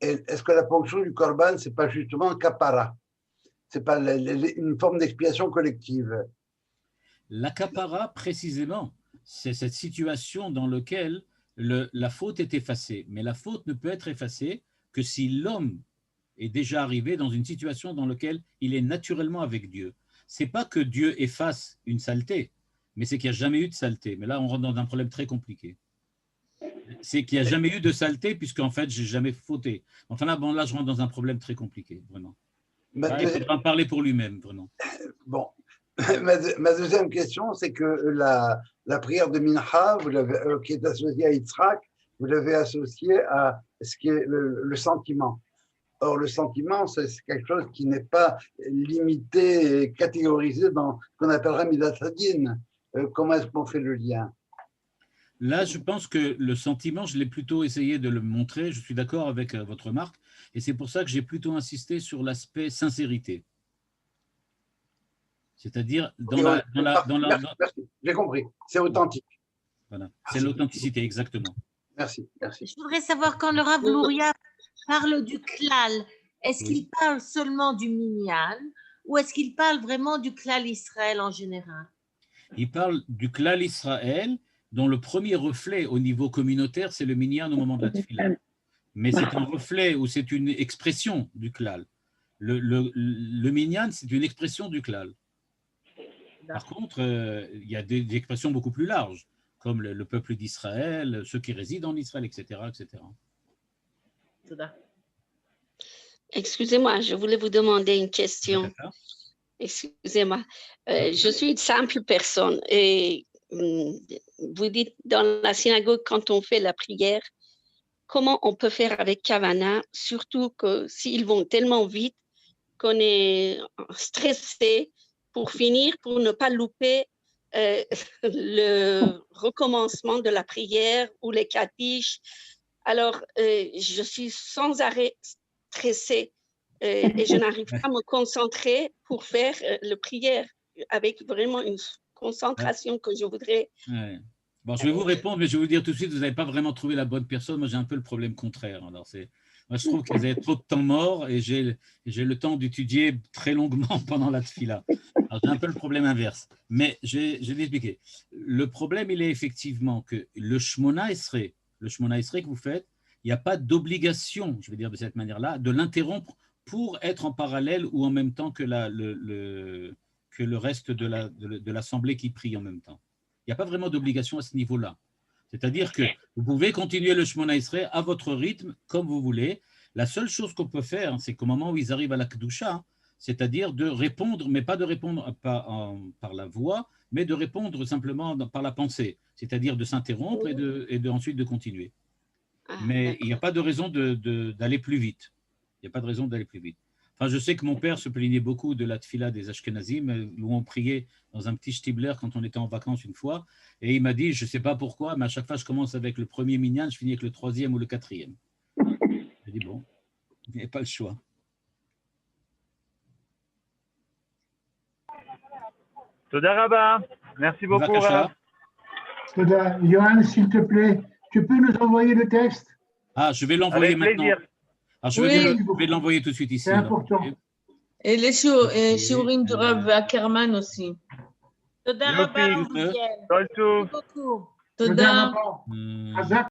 est-ce que la fonction du corban, ce n'est pas justement kapara? Ce n'est pas une forme d'expiation collective? La kapara, précisément, c'est cette situation dans laquelle la faute est effacée. Mais la faute ne peut être effacée que si l'homme est déjà arrivé dans une situation dans laquelle il est naturellement avec Dieu. Ce n'est pas que Dieu efface une saleté, mais c'est qu'il n'y a jamais eu de saleté. Mais là, on rentre dans un problème très compliqué. C'est qu'il n'y a jamais eu de saleté, puisqu'en fait, je n'ai jamais fauté. Enfin là, là, je rentre dans un problème très compliqué, vraiment. Là, il faudra en parler pour lui-même, vraiment. Bon, ma deuxième question, c'est que la prière de Mincha, qui est associée à Yitzhak, vous l'avez associée à ce qui est le sentiment. Or, le sentiment, c'est quelque chose qui n'est pas limité et catégorisé dans ce qu'on appellera Midat Hadin. Comment est-ce qu'on fait le lien? Là, je pense que le sentiment, je l'ai plutôt essayé de le montrer. Je suis d'accord avec votre remarque. Et c'est pour ça que j'ai plutôt insisté sur l'aspect sincérité. C'est-à-dire, j'ai compris. C'est authentique. Voilà. C'est l'authenticité, exactement. Merci. Je voudrais savoir, quand le Rav Louria parle du klal, est-ce qu'il parle seulement du minyan ou est-ce qu'il parle vraiment du klal Israël en général? Il parle du klal Israël, dont le premier reflet au niveau communautaire, c'est le minyan au moment de la tefila. Mais c'est un reflet ou c'est une expression du klal. Le minyan, c'est une expression du klal. Par contre, il y a des expressions beaucoup plus larges, comme le peuple d'Israël, ceux qui résident en Israël, etc. etc. Excusez-moi, je voulais vous demander une question. Excusez-moi, je suis une simple personne et vous dites dans la synagogue, quand on fait la prière, comment on peut faire avec Kavana, surtout que s'ils vont tellement vite qu'on est stressé pour finir, pour ne pas louper le recommencement de la prière ou les kaddish. Alors, je suis sans arrêt stressée et je n'arrive pas à me concentrer pour faire la prière avec vraiment une concentration que je voudrais. Ouais. Bon, je vais vous répondre, mais je vais vous dire tout de suite, vous n'avez pas vraiment trouvé la bonne personne. Moi, j'ai un peu le problème contraire. Alors, moi, je trouve que vous avez trop de temps mort et j'ai le temps d'étudier très longuement pendant la tefila. Alors, j'ai un peu le problème inverse. Mais je vais l'expliquer. Le problème, il est effectivement que le Shmona Esrei que vous faites, il n'y a pas d'obligation, je vais dire de cette manière-là, de l'interrompre pour être en parallèle ou en même temps que le reste de l'assemblée qui prie en même temps. Il n'y a pas vraiment d'obligation à ce niveau-là. C'est-à-dire que vous pouvez continuer le Shmona Esrei à votre rythme, comme vous voulez. La seule chose qu'on peut faire, c'est qu'au moment où ils arrivent à la Kedusha, c'est-à-dire de répondre, mais pas de répondre par la voix, mais de répondre simplement par la pensée, c'est-à-dire de s'interrompre et ensuite de continuer. Mais il n'y a pas de raison d'aller plus vite. Il n'y a pas de raison d'aller plus vite. Enfin, je sais que mon père se plaignait beaucoup de la tefila des Ashkenazim, où on priait dans un petit shtibler quand on était en vacances une fois, et il m'a dit, je ne sais pas pourquoi, mais à chaque fois je commence avec le premier minyan, je finis avec le troisième ou le quatrième. J'ai dit, bon, il n'y avait pas le choix. Toda Rabba, merci beaucoup. Toda. Johan, s'il te plaît, tu peux nous envoyer le texte? Ah, je vais l'envoyer maintenant. Alors, je vais l'envoyer tout de suite ici. C'est important. Et les shiurim du Rav Ackerman aussi. Toda Rabba, Merci beaucoup. Toda.